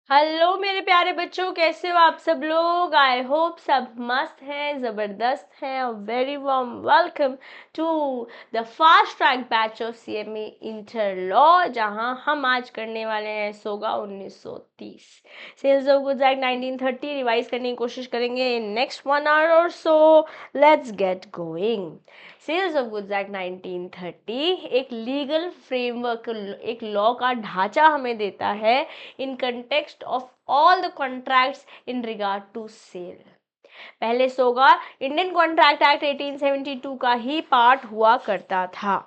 Hello मेरे प्यारे बच्चों, कैसे हो आप सब लोग। आई होप सब मस्त हैं, ज़बरदस्त हैं और very warm welcome to the fast track batch of CME inter law, जहां हम आज करने वाले हैं SOGA 1930 sales of goods act 1930 revise करने की कोशिश करेंगे in next 1 hour or so. Let's get going. Sales of goods act 1930 एक लीगल फ्रेमवर्क, एक लॉ का ढांचा हमें देता है in context of all the contracts in regard to sale। पहले सोगा इंडियन कॉन्ट्रैक्ट एक्ट 1872 का ही पार्ट हुआ करता था।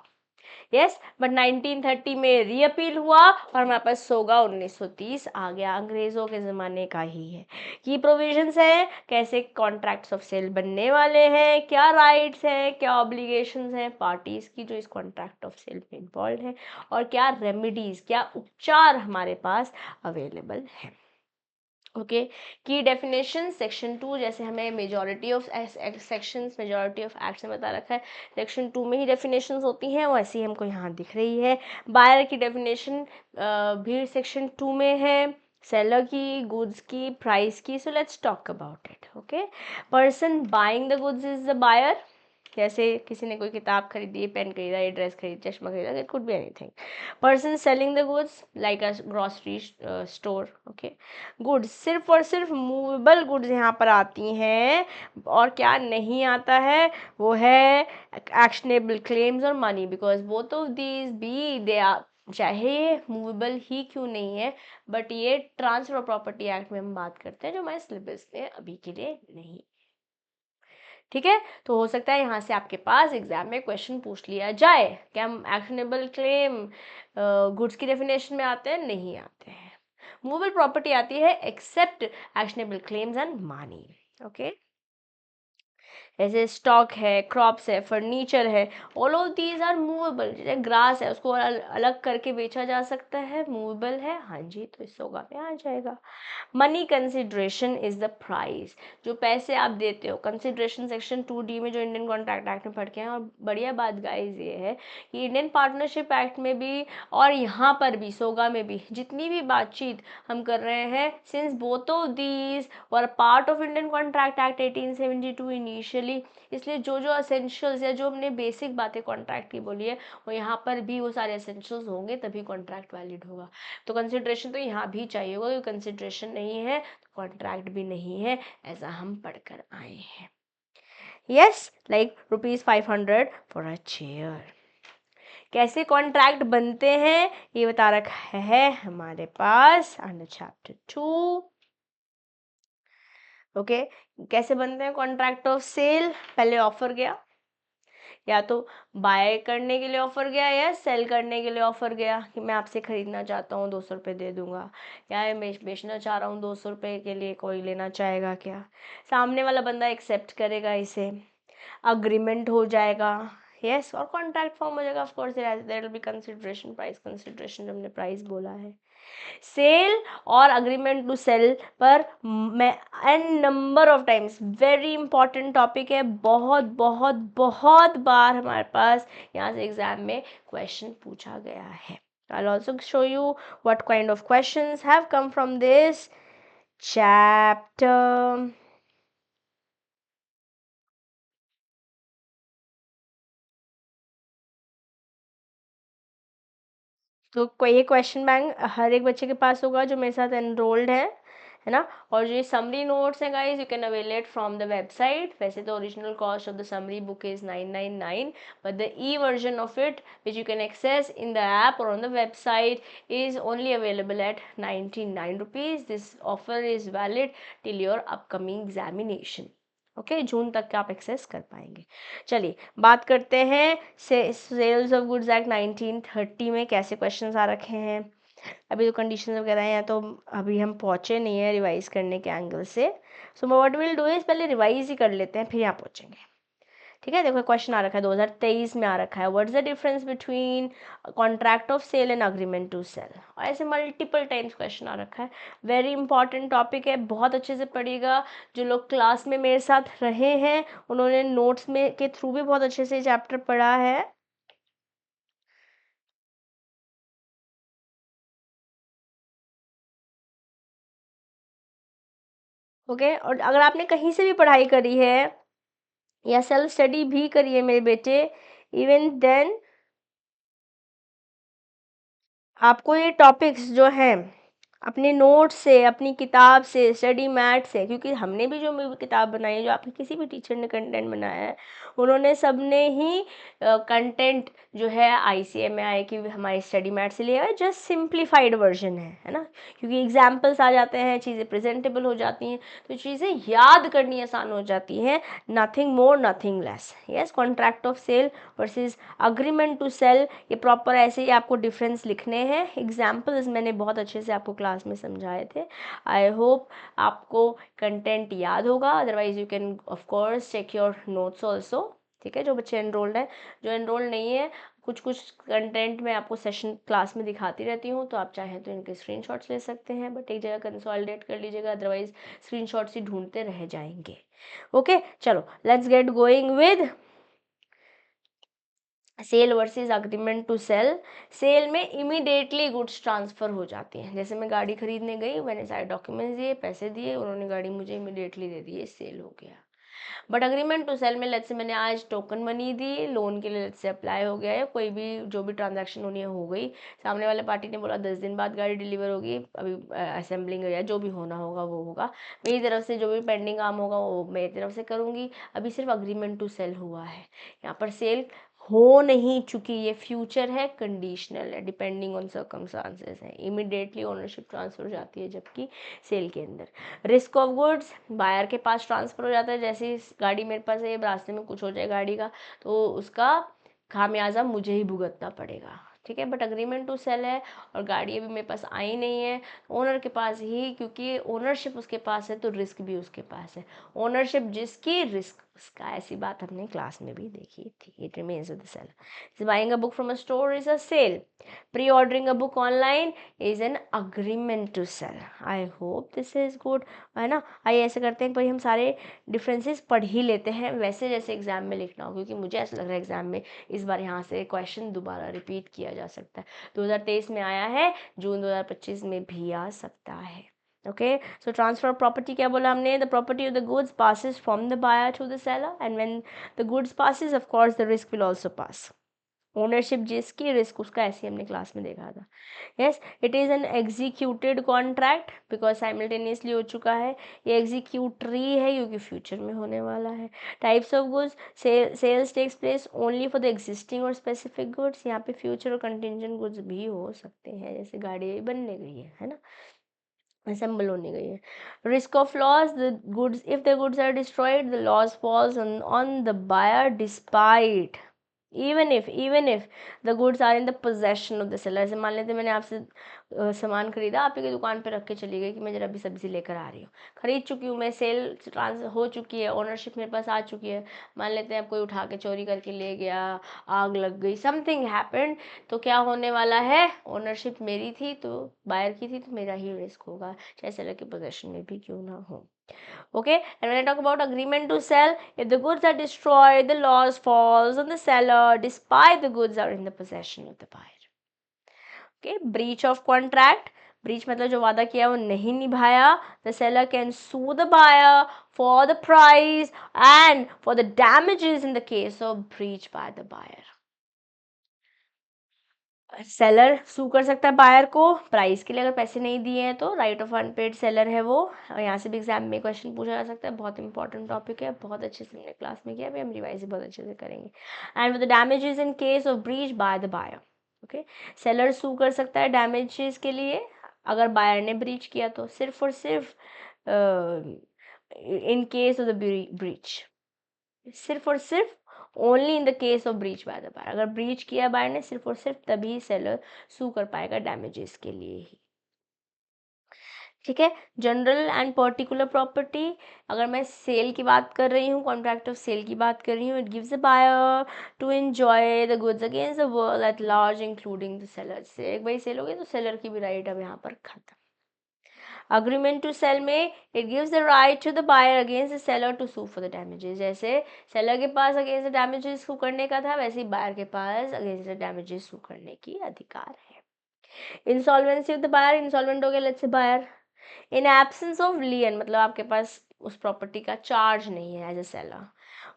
यस, बट 1930 में रीअपील हुआ और हमारे पास सोगा 1930 आ गया, अंग्रेजों के ज़माने का ही है। की प्रोविजंस हैं, कैसे कॉन्ट्रैक्ट्स ऑफ सेल बनने वाले हैं, क्या राइट्स हैं, क्या ऑब्लिगेशंस हैं पार्टीज़ की जो इस कॉन्ट्रैक्ट ऑफ सेल में इन्वॉल्व हैं, और क्या रेमेडीज़, क्या उपचार हमारे पास अवेलेबल हैं। ओके, की डेफिनेशन सेक्शन 2, जैसे हमें majority of sections, majority of acts में बता रखा है, सेक्शन 2 में ही डेफिनेशंस होती हैं, वैसी हमको यहाँ दिख रही है। बायर की डेफिनेशन भी सेक्शन 2 में है, सेलर की, गुड्स की, प्राइस की। So let's talk about it. Okay, person buying the goods is the buyer. जैसे किसी ने कोई किताब खरीदी, पेन खरीदा, ये ड्रेस खरीदी, चश्मा खरीदा, it could be anything. Person selling the goods like a grocery store. Okay, goods सिर्फ और सिर्फ मूवेबल गुड्स यहाँ पर आती हैं, और क्या नहीं आता है वो है एक्शनेबल क्लेम्स और money, because both of these be they are, चाहे ये मूवेबल ही क्यों नहीं है, बट ये ट्रांसफर ऑफ प्रॉपर्टी एक्ट में हम बात करते हैं, जो हमारे सिलेबस में अभी के लिए नहीं। ठीक है, तो हो सकता है यहाँ से आपके पास एग्जाम में क्वेश्चन पूछ लिया जाए कि हम एक्शनेबल क्लेम गुड्स की डेफिनेशन में आते हैं, नहीं आते हैं। मूवेबल प्रॉपर्टी आती है except actionable claims and money. Okay, जैसे स्टॉक है, क्रॉप्स है, फर्नीचर है, all of these are movable. जैसे ग्रास है, उसको अलग करके बेचा जा सकता है, मूवेबल है, हाँ जी, तो इस सोगा पे आ जाएगा। Money consideration is the price, जो पैसे आप देते हो, कंसिडरेशन सेक्शन 2D में जो इंडियन कॉन्ट्रैक्ट एक्ट में पढ़ के हैं। और बढ़िया बात गाइज ये है कि इंडियन पार्टनरशिप एक्ट में भी और यहाँ पर भी सोगा में भी जितनी भी बातचीत हम कर रहे हैं, since both of these were part of Indian contract act 1872 initially, इसलिए जो जो असेंशियल्स या जो हमने बेसिक बातें कॉन्ट्रैक्ट की बोली है, वो यहाँ पर भी वो सारे असेंशियल्स होंगे, तभी कॉन्ट्रैक्ट वैलिड होगा। तो कंसिडरेशन तो यहाँ भी चाहिए होगा, क्योंकि कंसिडरेशन नहीं है तो कॉन्ट्रैक्ट भी नहीं है, ऐसा हम पढ़कर आए हैं। Yes, like ₹500 for a chair. कैसे कॉन्ट्रैक्ट बनते हैं ये बता रखा है हमारे पास अंडर चैप्टर 2। ओके, कैसे बनते हैं कॉन्ट्रैक्ट ऑफ सेल। पहले ऑफर गया, या तो बाय करने के लिए ऑफर गया या सेल करने के लिए ऑफर गया कि मैं आपसे खरीदना चाहता हूँ, 200 रुपये दे दूंगा, या मैं बेचना चाह रहा हूँ 200 रुपये के लिए, कोई लेना चाहेगा क्या। सामने वाला बंदा एक्सेप्ट करेगा इसे, अग्रीमेंट हो जाएगा। यस, और कॉन्ट्रैक्ट फॉर्म हो जाएगा। Of course there will be consideration, price consideration, जो हमने प्राइस बोला है। सेल और अग्रीमेंट टू सेल पर मैं an number of times, very important topic है, बहुत बहुत बहुत बार हमारे पास यहाँ से एग्जाम में क्वेश्चन पूछा गया है। I'll also show you what kind of questions have come from this chapter. तो कोई ये क्वेश्चन बैंक हर एक बच्चे के पास होगा जो मेरे साथ एनरोल्ड है ना। और जो ये समरी नोट्स हैं guys, you can avail it from the website. वैसे तो original cost of the summary book is 999, but the e version of it which you can access in the app और on the website is only available at 99 rupees. This offer is valid till your upcoming examination. Okay, जून तक का आप access कर पाएंगे। चलिए बात करते हैं सेल्स ऑफ गुड्स एक्ट 1930 में कैसे क्वेश्चंस आ रखे हैं। अभी तो कंडीशन वगैरह हैं, तो अभी हम पहुँचे नहीं है रिवाइज करने के एंगल से। So what will do is पहले रिवाइज ही कर लेते हैं, फिर यहाँ पहुँचेंगे। ठीक है, देखो क्वेश्चन आ रखा है 2023 में आ रखा है, what is the difference between contract of sale and agreement to sell. और ऐसे मल्टीपल टाइम्स क्वेश्चन आ रखा है। वेरी इंपॉर्टेंट टॉपिक है, बहुत अच्छे से पढ़िएगा। जो लोग क्लास में मेरे साथ रहे हैं उन्होंने नोट्स में के थ्रू भी बहुत अच्छे से चैप्टर पढ़ा है। ओके। और अगर आपने कहीं से भी पढ़ाई करी है या सेल्फ स्टडी भी करी है मेरे बेटे, इवन देन आपको ये टॉपिक्स जो हैं अपने नोट से, अपनी किताब से, स्टडी मैट से, क्योंकि हमने भी जो किताब बनाई है, जो आपके किसी भी टीचर ने कंटेंट बनाया है, उन्होंने सबने ही कंटेंट जो है ICMAI की हमारी स्टडी मैट से लिया है। जस्ट सिंप्लीफाइड वर्जन है ना, क्योंकि एग्जाम्पल्स आ जाते हैं, चीज़ें प्रेजेंटेबल हो जाती हैं, तो चीज़ें याद करनी आसान हो जाती हैं। Nothing more nothing less. Yes, contract of sale versus agreement to sell, ये प्रॉपर ऐसे ही आपको डिफरेंस लिखने हैं। एग्जाम्पल्स मैंने बहुत अच्छे से आपको क्लास में समझाए थे। आई होप आपको कंटेंट याद होगा, otherwise you can of course check your notes also. ठीक है, जो बच्चे एनरोल्ड हैं, जो एनरोल्ड नहीं है, कुछ कुछ कंटेंट मैं आपको सेशन क्लास में दिखाती रहती हूँ, तो आप चाहें तो इनके स्क्रीनशॉट्स ले सकते हैं, बट एक जगह कंसोलिडेट कर लीजिएगा, अदरवाइज स्क्रीनशॉट्स ही ढूंढते रह जाएंगे। ओके, चलो let's get going with sale versus agreement to sell. Sale में इमीडिएटली गुड्स ट्रांसफ़र हो जाती हैं। जैसे मैं गाड़ी खरीदने गई, मैंने सारे डॉक्यूमेंट्स दिए, पैसे दिए, उन्होंने गाड़ी मुझे इमीडिएटली दे दी, सेल हो गया। बट अग्रीमेंट टू सेल में लेट्स से मैंने आज टोकन मनी दी, लोन के लिए लेट्स से अप्लाई हो गया है, कोई भी जो भी ट्रांजैक्शन होनी है हो गई, सामने वाले पार्टी ने बोला 10 दिन बाद गाड़ी डिलीवर होगी, अभी असेंबलिंग या जो भी होना होगा वो होगा, मेरी तरफ से जो भी पेंडिंग काम होगा वो मेरी तरफ से करूँगी। अभी सिर्फ अग्रीमेंट टू सेल हुआ है, यहाँ पर सेल हो नहीं चुकी, ये फ्यूचर है, कंडीशनल है, डिपेंडिंग ऑन सर्कमस्टांसेस है, इमीडिएटली ओनरशिप ट्रांसफर हो जाती है, जबकि सेल के अंदर रिस्क ऑफ गुड्स बायर के पास ट्रांसफर हो जाता है। जैसे गाड़ी मेरे पास है, रास्ते में कुछ हो जाए गाड़ी का, तो उसका खामियाजा मुझे ही भुगतना पड़ेगा। ठीक है, बट अग्रीमेंट टू सेल है और गाड़ी अभी मेरे पास आई नहीं है, ओनर के पास ही, क्योंकि ओनरशिप उसके पास है तो रिस्क भी उसके पास है। ओनरशिप जिसकी, रिस्क उसका, ऐसी बात हमने क्लास में भी देखी थी। It remains with the seller. Buying a book from a store is a sale, pre ordering a book online is an agreement to sell. I hope this is good, है ना। आइए ऐसे करते हैं, भाई हम सारे डिफरेंसेस पढ़ ही लेते हैं, वैसे जैसे एग्जाम में लिखना हो, क्योंकि मुझे ऐसा लग रहा है एग्जाम में इस बार यहाँ से क्वेश्चन दोबारा रिपीट किया जा सकता है। 2023 में आया है, जून 2025 में भी आ सकता है। ओके, सो ट्रांसफर प्रॉपर्टी क्या बोला हमने, the property of the goods passes from the buyer to the seller, and when the goods passes of course the risk will also pass. Ownership जिसकी, रिस्क उसका, ऐसे हमने क्लास में देखा था। Yes, it is an executed contract because simultaneously हो चुका है, ये एग्जीक्यूटरी है क्योंकि फ्यूचर में होने वाला है। Types of goods, sales takes place only for the existing और स्पेसिफिक गुड्स, यहाँ पे फ्यूचर और कंटिंजेंट गुड्स भी हो सकते हैं, जैसे गाड़ी बनने गई है ना, असेंबल होने गई है। Risk of loss, the goods, if the goods are destroyed the loss falls on the buyer despite, even if the goods are in the possession of the seller। ऐसे मान लेते मैंने आपसे सामान खरीदा, आप ही दुकान पे रख के चली गई कि मैं जरा अभी सब्जी लेकर आ रही हूँ, खरीद चुकी हूँ मैं, सेल ट्रांस हो चुकी है, ओनरशिप मेरे पास आ चुकी है। मान लेते हैं आप कोई उठा के चोरी करके ले गया, आग लग गई, समथिंग हैपेंड, तो क्या होने वाला है, ओनरशिप मेरी थी तो बायर की थी, तो मेरा ही रिस्क होगा, चाहे सेलर के पोजेशन में भी क्यों ना हो। Okay, and when I talk about agreement to sell, if the goods are destroyed, the loss falls on the seller despite the goods are in the possession of the buyer. Okay, breach of contract, breach मतलब जो वादा किया वो नहीं निभाया, the seller can sue the buyer for the price and for the damages in the case of breach by the buyer. Seller sue कर सकता है बायर को प्राइस के लिए, अगर पैसे नहीं दिए हैं तो, राइट ऑफ अनपेड सेलर है वो। यहाँ से भी एग्जाम में क्वेश्चन पूछा जा सकता है, बहुत इंपॉर्टेंट टॉपिक है, बहुत अच्छे से हमने क्लास में किया, अभी हम रिवाइज बहुत अच्छे से करेंगे। And with the damages in case of breach by the buyer. Okay, seller sue कर सकता है डैमेजेस के लिए अगर बायर ने ब्रीच किया तो, सिर्फ और सिर्फ in case of the breach, सिर्फ और सिर्फ only in the case of breach by the buyer, अगर ब्रीच किया बायर ने सिर्फ और सिर्फ तभी सेलर सू कर पाएगा डैमेजेस के लिए ही। ठीक है, जनरल एंड पर्टिकुलर प्रॉपर्टी, अगर मैं सेल की बात कर रही हूँ, कॉन्ट्रैक्ट ऑफ सेल की बात कर रही हूँ, it gives the buyer to enjoy the goods against the world at large including the seller. से एक बार सेल हो गई तो सेलर की भी राइट अब यहाँ पर खत्म। अग्रीमेंट टू सेल में it gives the right to the buyer against the seller to sue for the damages. जैसे सेलर के पास अगेंस्ट द डैमेजेस सू करने का था, वैसे ही बायर के पास अगेंस्ट द डैमेजेस सू करने की अधिकार है। Insolvency of the buyer, insolvent हो गया let's say buyer, in absence of lien मतलब आपके पास उस प्रॉपर्टी का चार्ज नहीं है as a seller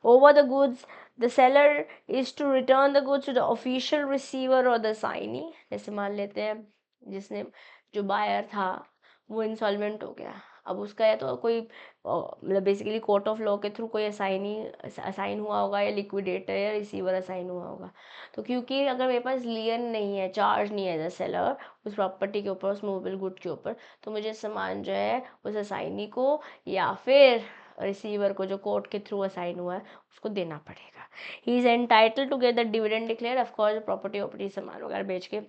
over the goods, the seller is to return the goods to the official receiver और द साइनी। जैसे मान लेते हैं जिसने जो बायर था वो इंसॉल्वेंट हो गया, अब उसका या तो कोई मतलब बेसिकली कोर्ट ऑफ लॉ के थ्रू कोई असाइन हुआ होगा या लिक्विडेटर या रिसीवर असाइन हुआ होगा। तो क्योंकि अगर मेरे पास लियन नहीं है, चार्ज नहीं है एज अ सेलर उस प्रॉपर्टी के ऊपर, उस मूवेबल गुड के ऊपर, तो मुझे सामान जो है उस असाइनी को या फिर रिसीवर को जो कोर्ट के थ्रू असाइन हुआ है उसको देना पड़ेगा। He is entitle to get the dividend declare, of course property वॉपर्टी सामान वगैरह बेच के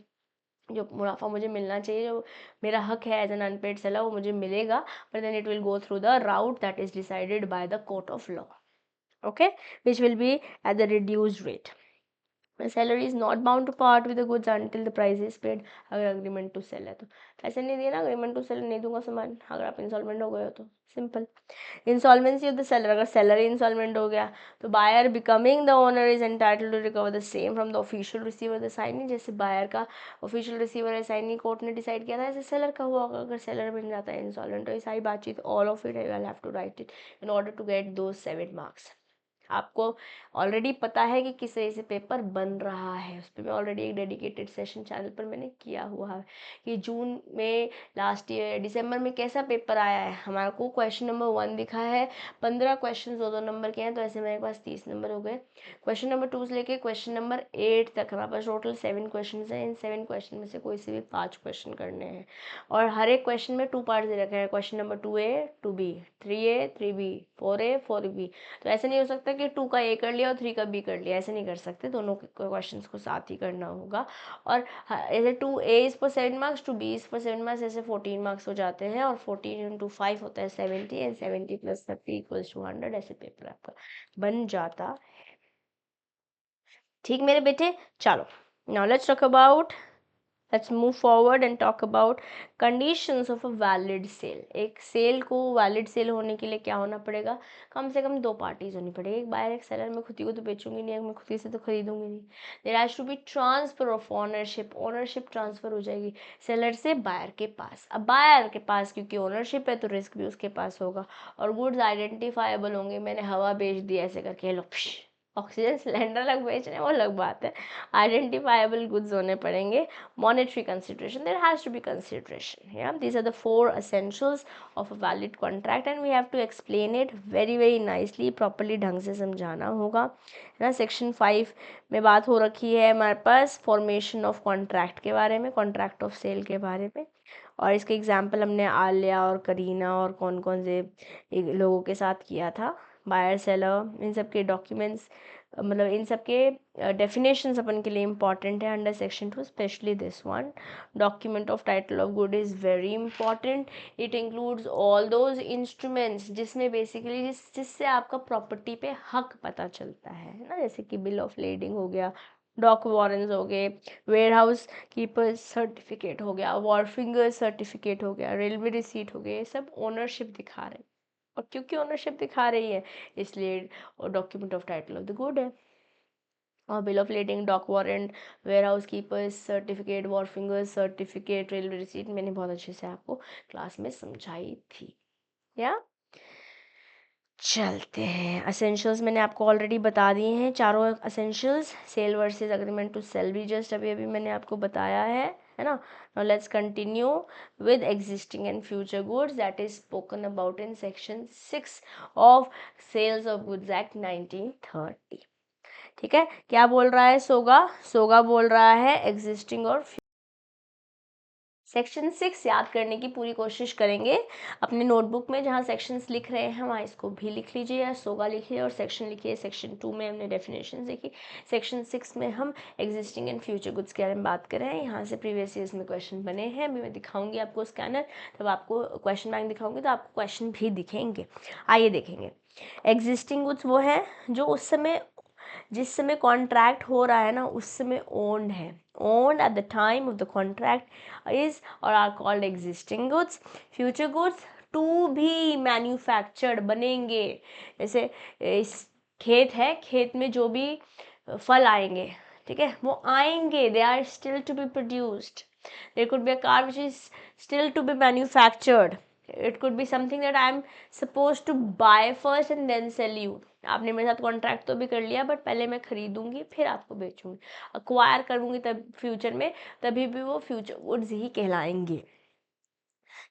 जो मुनाफा मुझे मिलना चाहिए, जो मेरा हक है एज एन अनपेड सेलर वो मुझे मिलेगा, but then it will go through the route that is decided by the court of law, okay, which will be at the reduced rate. The seller is not bound to part with the goods until the price is paid। अगर agreement to cell है तो पैसे नहीं दिए ना, agreement to cell नहीं दूंगा सामान, अगर आप इंस्टॉलमेंट हो गए हो तो simple. Insolvency of the seller, अगर सेलर ही इंसॉल्वेंट हो गया तो buyer becoming the owner is entitled to recover the same from the official receiver the assignee. जैसे बायर का ऑफिशियल रिसीवर है साइनी, कोर्ट ने डिसाइड किया था, ऐसे सेलर का हुआ होगा। अगर सेलर बन जाता है इंसॉल्वेंट तो ये सारी बातचीत all of it I will have to write it in order to get those 7 marks. आपको ऑलरेडी पता है कि किस तरह से पेपर बन रहा है, उस पर मैं ऑलरेडी एक डेडिकेटेड सेशन चैनल पर मैंने किया हुआ है कि जून में लास्ट ईयर दिसंबर में कैसा पेपर आया है। हमारे को क्वेश्चन नंबर 1 दिखा है, 15 क्वेश्चन 2-2 नंबर के हैं, तो ऐसे मेरे पास 30 नंबर हो गए। क्वेश्चन नंबर 2 से लेके क्वेश्चन नंबर 8 तक हमारे पास टोटल 7 क्वेश्चन हैं। इन 7 क्वेश्चन में से कोई से भी 5 क्वेश्चन करने हैं और हर एक क्वेश्चन में 2 पार्ट दे रखे हैं। Question number 2A 2B, 3A 3B, 4A 4B। तो ऐसे नहीं हो सकता कि 2 का A कर लिया और 3 का B कर लिया, ऐसे नहीं कर सकते, दोनों क्वेश्चंस को साथ ही करना होगा। और ऐसे 2A is for 7 marks, 2B is for 7 marks, ऐसे 14 मार्क्स हो जाते हैं और 14 इंटू 5 होता है 70 एंड 70 प्लस 30 इक्वल्स टू 100। ऐसे पेपर आपका बन जाता है। ठीक मेरे बेटे, चलो now let's move forward and talk about conditions of a valid sale। एक सेल को वैलिड सेल होने के लिए क्या होना पड़ेगा, कम से कम 2 पार्टीज होनी पड़ेगी, एक बायर एक सेलर। मैं खुद ही को तो बेचूंगी नहीं, मैं खुद ही से तो खरीदूंगी नहीं। There has to be transfer of ownership, ownership transfer हो जाएगी सेलर से बायर के पास। अब बायर के पास क्योंकि ओनरशिप है तो रिस्क भी उसके पास होगा और गुड्स आइडेंटिफाइबल होंगे। मैंने हवा बेच दी ऐसे करके, लो ऑक्सीजन सिलेंडर अलग बेच रहे हैं वो अलग बात है, आइडेंटिफाइबल गुड्स होने पड़ेंगे। Monetary consideration, there has to be consideration, yeah, these are the 4 essentials of a valid contract and we have to explain it very nicely, properly ढंग से समझाना होगा, है ना। सेक्शन 5 में बात हो रखी है हमारे पास फॉर्मेशन ऑफ कॉन्ट्रैक्ट के बारे में, कॉन्ट्रैक्ट ऑफ सेल के बारे में, और इसके एग्जाम्पल हमने आलिया और करीना और कौन कौन से लोगों के साथ किया था, बायर सेलर, इन सब के डॉक्यूमेंट्स, मतलब इन सब के डेफिनेशंस अपन के लिए इंपॉर्टेंट है under section 2, specially this one. Document of title of good is very important, it includes all those instruments जिसमें बेसिकली जिससे आपका प्रॉपर्टी पे हक पता चलता है ना, जैसे कि बिल ऑफ लेडिंग हो गया, डॉक वारंट्स हो गए, वेयर हाउस कीपर सर्टिफिकेट हो गया, वॉरफिंगर सर्टिफिकेट हो गया, रेलवे रिसीट हो गया, ये सब ओनरशिप दिखा रहे हैं। और क्योंकि ओनरशिप दिखा रही है इसलिए और document of title of the good है। और bill of lading, dock warrant, warehouse keepers certificate, wharfingers certificate, railway receipt मैंने बहुत अच्छे से आपको क्लास में समझाई थी। या चलते हैं, असेंशियल्स मैंने आपको ऑलरेडी बता दिए हैं, चारों essentials. Sale versus agreement to sell भी जस्ट अभी मैंने आपको बताया है ना। Now let's continue with existing and future goods that is spoken about in section 6 of sales of goods act 1930। ठीक है, क्या बोल रहा है सोगा बोल रहा है एग्जिस्टिंग और सेक्शन 6 याद करने की पूरी कोशिश करेंगे। अपने नोटबुक में जहाँ सेक्शंस लिख रहे हैं वहाँ इसको भी लिख लीजिए या सोगा लिखिए और सेक्शन लिखिए। सेक्शन 2 में हमने डेफिनेशन देखी, सेक्शन 6 में हम एग्जिस्टिंग एंड फ्यूचर गुड्स के बारे में बात कर रहे हैं। यहाँ से प्रीवियस ईयर्स में क्वेश्चन बने हैं, अभी मैं दिखाऊंगी आपको स्कैनर, तब आपको क्वेश्चन बैंक दिखाऊंगी तो आपको क्वेश्चन भी दिखेंगे। आइए देखेंगे, एग्जिस्टिंग गुड्स वो है जो उस समय जिस समय कॉन्ट्रैक्ट हो रहा है ना उस समय ओन्ड है, owned at the time of the contract is और are called existing goods. Future goods टू भी मैन्युफैक्चर्ड बनेंगे, जैसे इस खेत है, खेत में जो भी फल आएंगे, ठीक है, वो आएंगे, they are still to be produced. There could be a car which is still to be manufactured, it could be something that I am suppose to buy first and then sell you. आपने मेरे साथ contract तो भी कर लिया, but पहले मैं खरीदूंगी फिर आपको बेचूंगी, अक्वायर करूंगी तब फ्यूचर में, तभी भी वो फ्यूचर गुड्स ही कहलाएंगे।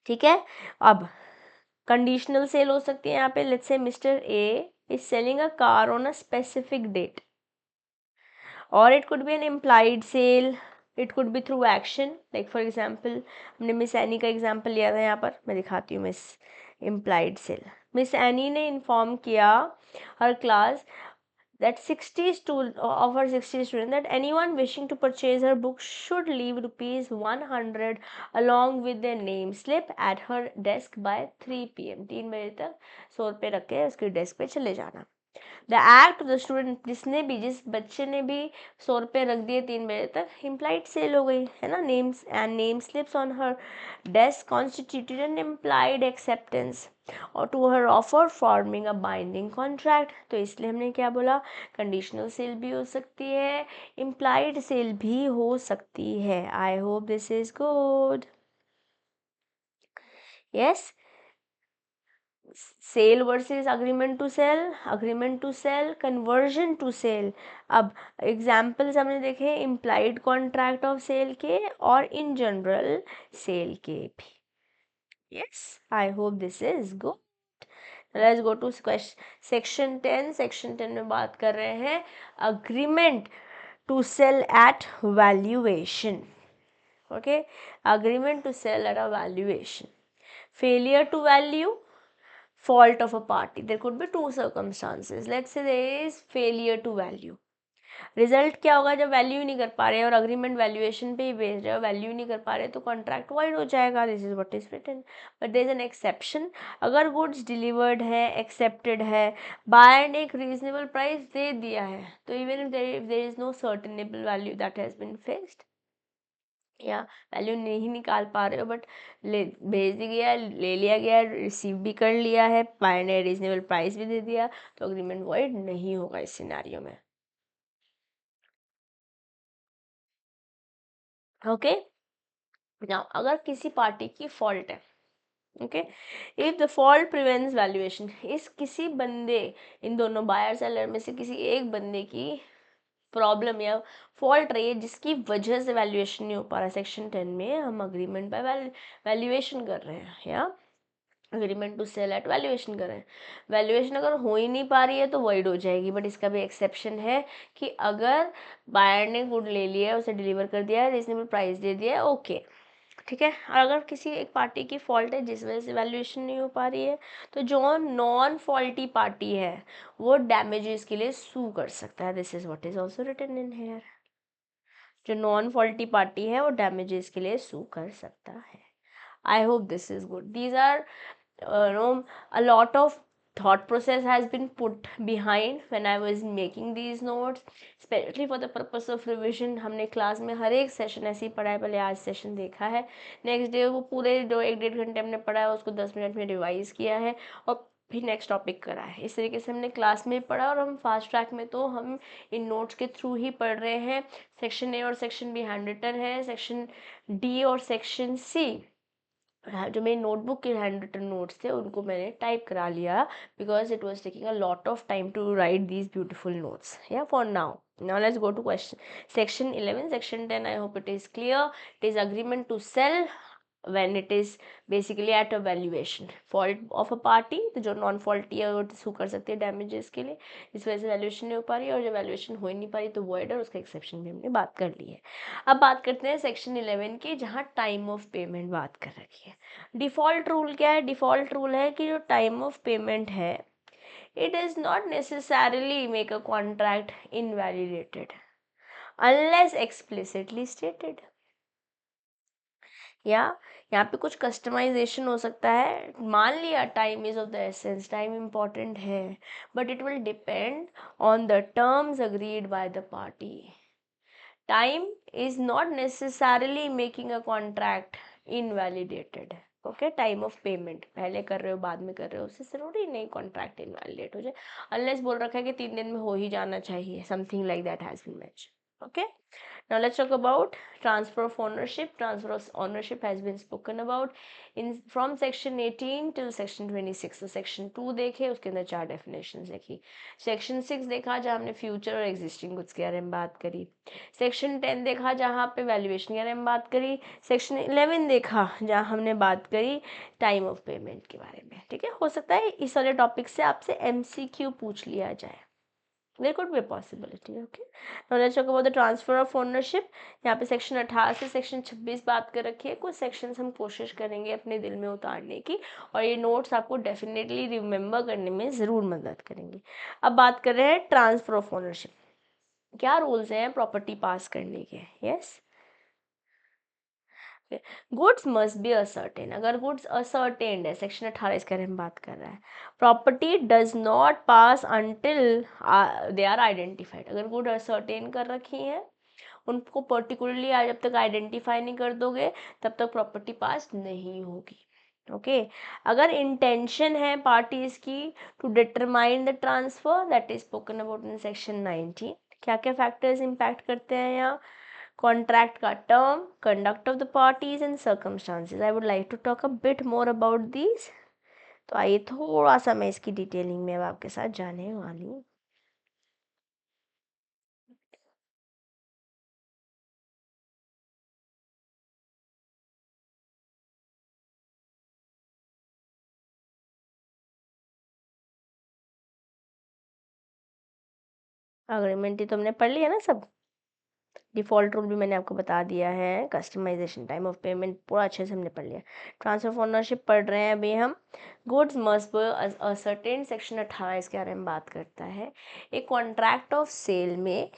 ठीक है, अब कंडीशनल सेल हो सकती है यहाँ पे। Let's say Mr A is selling a car on a specific date, और it could be an implied sale, it could be through action. Like for example हमने मिस एनी का एग्जाम्पल लिया था, यहाँ पर मैं दिखाती हूँ। Miss implied sale, Miss Annie ने इन्फॉर्म किया her class that 60 of her 60 students that anyone wishing to purchase her book should leave rupees 100 along with their name slip at her desk by 3 PM। 3 बजे तक 100 रुपये रख के उसकी desk पे चले जाना। The act of the student, जिस बच्चे ने भी 100 रुपये रख दिए 3 बजे तक, इम्प्लाइड सेल हो गई है ना। Names and name slips on her desk constituted an implied acceptance और to her offer forming a binding contract. तो इसलिए हमने क्या बोला, कंडीशनल सेल भी हो सकती है, इम्प्लाइड सेल भी हो सकती है। I hope this is good. Yes, sale versus agreement to sell, agreement to sell, conversion to sale. अब एग्जाम्पल्स हमने देखे इम्प्लाइड कॉन्ट्रैक्ट ऑफ सेल के और इन जनरल सेल के भी। Yes, I hope this is good. Let's go to section 10। Section 10 में बात कर रहे हैं agreement to sell at valuation. Okay, agreement to sell at a valuation, failure to value, fault of a party. There could be two circumstances. Let's say there is failure to value. Result क्या होगा, जब value नहीं कर पा रहे और agreement valuation पे ही based है, वैल्यू नहीं कर पा रहे तो कॉन्ट्रैक्ट वाइड हो जाएगा। This is what is written, but there is an exception. अगर गुड्स डिलीवर्ड है, एक्सेप्टेड है, बायर ने एक रीजनेबल प्राइस दे दिया है, तो even if there is no ascertainable value that has been fixed, या वैल्यू नहीं निकाल पा रहे हो बट ले भेज दिया, ले लिया गया, रिसीव भी कर लिया है, बायर ने रीजनेबल प्राइस भी दे दिया, तो अग्रीमेंट वॉइड नहीं होगा इस सिनेरियो में। ओके, नाउ अगर किसी पार्टी की फॉल्ट है, okay, if the fault prevents valuation, इस किसी बंदे, इन दोनों बायर सेलर में से किसी एक बंदे की प्रॉब्लम या फॉल्ट रही है जिसकी वजह से वैल्यूएशन नहीं हो पा रहा, सेक्शन 10 में हम अग्रीमेंट बाय वैल्यूएशन कर रहे हैं, या agreement to sell at valuation कर रहे हैं। वैल्यूएशन अगर हो ही नहीं पा रही है तो वॉइड हो जाएगी, बट इसका भी एक्सेप्शन है कि अगर बायर ने गुड ले लिया है, उसे डिलीवर कर दिया है, रीजनेबल प्राइस दे दिया है, ओके, ठीक है। और अगर किसी एक पार्टी की फॉल्ट है जिस वजह से वैल्यूएशन नहीं हो पा रही है, तो जो नॉन फॉल्टी पार्टी है वो डैमेजेस के लिए सू कर सकता है। This is what is also written in here, जो नॉन फॉल्टी पार्टी है वो डैमेजेस के लिए सू कर सकता है। I hope this is good. These are a lot of thought process has been put behind when I was making these notes, especially for the purpose of revision। हमने class में हर एक session ऐसे ही पढ़ा है, पहले आज सेशन देखा है, नेक्स्ट डे वो पूरे जो 1-1.5 घंटे हमने पढ़ा है उसको 10 मिनट में रिवाइज किया है और फिर नेक्स्ट टॉपिक करा है। इस तरीके से हमने क्लास में पढ़ा, और हम फास्ट ट्रैक में तो हम इन नोट्स के थ्रू ही पढ़ रहे हैं। सेक्शन ए और सेक्शन बी हैंड रिटन है, सेक्शन डी और सेक्शन सी जो मेरी नोटबुक के हैंड रिटन नोट्स थे उनको मैंने टाइप करा लिया, because it was taking a lot of time to write these beautiful notes. या for now, now let's go to question section 11। section 10, I hope it is clear। it is agreement to sell when it is basically at a valuation, fault of a party, तो जो non faulty है वो सू कर सकते हैं damages के लिए, इस वजह से वैल्यूएशन नहीं हो पा रही है, और जो वैल्यूएशन हो ही नहीं पा रही तो वॉइड, और उसका एक्सेप्शन भी हमने बात कर ली है। अब बात करते हैं सेक्शन 11 की, जहाँ टाइम ऑफ पेमेंट बात कर रखी है। डिफ़ॉल्ट रूल क्या है? डिफ़ॉल्ट रूल है कि जो टाइम ऑफ पेमेंट है, it does not necessarily make a contract invalidated unless explicitly stated। या यहाँ पे कुछ कस्टमाइजेशन हो सकता है। मान लिया time is of the essence, time important है, but it will depend on the terms agreed by the party. Time is not necessarily making a contract invalidated. Okay, time of payment पहले कर रहे हो बाद में कर रहे हो उससे जरूरी नहीं कॉन्ट्रैक्ट इनवैलिडेट हो जाए, अनलेस बोल रखा है कि 3 दिन में हो ही जाना चाहिए, something like that has been mention. Okay. Now let's talk about transfer of ownership. Transfer of ownership has been spoken about in from section 18 till section 26. तो section 2 देखे, उसके अंदर 4 definitions देखी. section 6 देखा जहाँ हमने future और existing goods के बारे में बात करी. section 10 देखा जहाँ पे valuation के बारे में बात करी. section 11 देखा जहाँ हमने बात करी time of payment के बारे में. ठीक है, हो सकता है इस वाले टॉपिक से आपसे MCQ पूछ लिया जाए. There could be a possibility. Okay, now let's talk about the transfer of ownership. यहाँ पे सेक्शन 18 से सेक्शन 26 बात कर रखी है. कुछ सेक्शंस हम कोशिश करेंगे अपने दिल में उतारने की, और ये नोट्स आपको डेफिनेटली रिमेंबर करने में ज़रूर मदद करेंगे. अब बात कर रहे हैं ट्रांसफर ऑफ ओनरशिप. क्या रूल्स हैं प्रॉपर्टी पास करने के? Yes, goods must be ascertain. अगर गुड्स असर्टेन्ड है, सेक्शन 18 इसके बारे में बात कर रहा है. Property does not pass until they are identified. अगर गुड असर्टेन कर रखी हैं, उनको पर्टिकुलरली जब तक आइडेंटिफाई नहीं कर दोगे तब तक प्रॉपर्टी पास नहीं होगी. ओके अगर इंटेंशन है पार्टीज की to determine the transfer, that is spoken about in section 19. क्या क्या फैक्टर्स इम्पैक्ट करते हैं यहाँ? कॉन्ट्रैक्ट का term, conduct of the parties and circumstances. I would like to talk a bit more about these. तो आइए थोड़ा सा मैं इसकी डिटेलिंग में अब आपके साथ जाने वाली हूँ. अग्रीमेंट ही तो हमने पढ़ लिया ना सब. डिफ़ॉल्ट रूल भी मैंने आपको बता दिया है. कस्टमाइजेशन, टाइम ऑफ पेमेंट पूरा अच्छे से हमने पढ़ लिया. ट्रांसफर ऑफ ओनरशिप पढ़ रहे हैं अभी हम. Goods must be ascertain, section 18 इसके बारे में बात करता है. एक कॉन्ट्रैक्ट ऑफ सेल में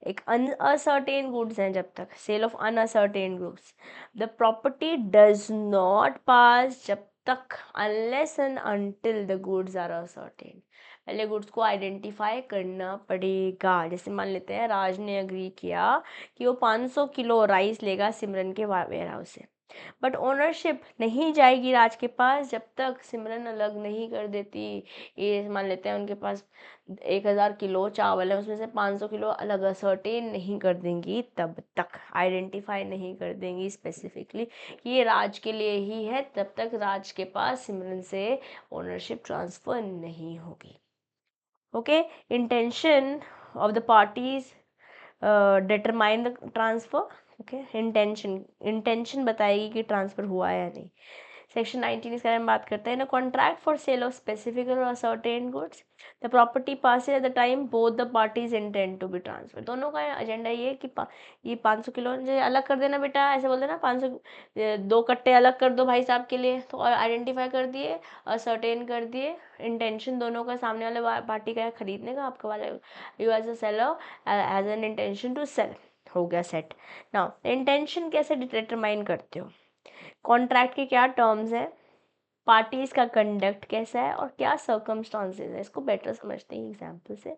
एक अनअसर्टेन गुड्स हैं, जब तक sale of unascertain goods, the property does not pass जब तक unless and until the goods are ascertain. पहले गुड्स को आइडेंटिफाई करना पड़ेगा. जैसे मान लेते हैं राज ने अग्री किया कि वो 500 किलो राइस लेगा सिमरन के वेयर हाउस से, बट ओनरशिप नहीं जाएगी राज के पास जब तक सिमरन अलग नहीं कर देती. ये मान लेते हैं उनके पास 1000 किलो चावल है, उसमें से 500 किलो अलग असर्टेन नहीं कर देंगी, तब तक आइडेंटिफाई नहीं कर देंगी स्पेसिफिकली कि ये राज के लिए ही है, तब तक राज के पास सिमरन से ओनरशिप ट्रांसफ़र नहीं होगी. Okay, intention of the parties determine the transfer. Okay, intention बताएगी कि ट्रांसफ़र हुआ है या नहीं. सेक्शन 19 इसके बारे में बात करते हैं. In a contract for sale of specific और certain goods, the property passes at the time both the parties intend to be transfer. दोनों का एजेंडा ये है कि ये 500 किलो मुझे अलग कर देना बेटा, ऐसे बोल देना 500 दो कट्टे अलग कर दो भाई साहब के लिए, तो आइडेंटिफाई कर दिए, असर्टेन कर दिए. इंटेंशन दोनों का, सामने वाले पार्टी का है खरीदने का, आपका वाले you as a seller as an intention to sell. हो गया सेट. नाउ इंटेंशन कैसे डिटरमाइन करते हो? कॉन्ट्रैक्ट के क्या टर्म्स हैं, पार्टीज का कंडक्ट कैसा है, और क्या सर्कमस्टांसेस है. इसको बेटर समझते हैं एग्जाम्पल से.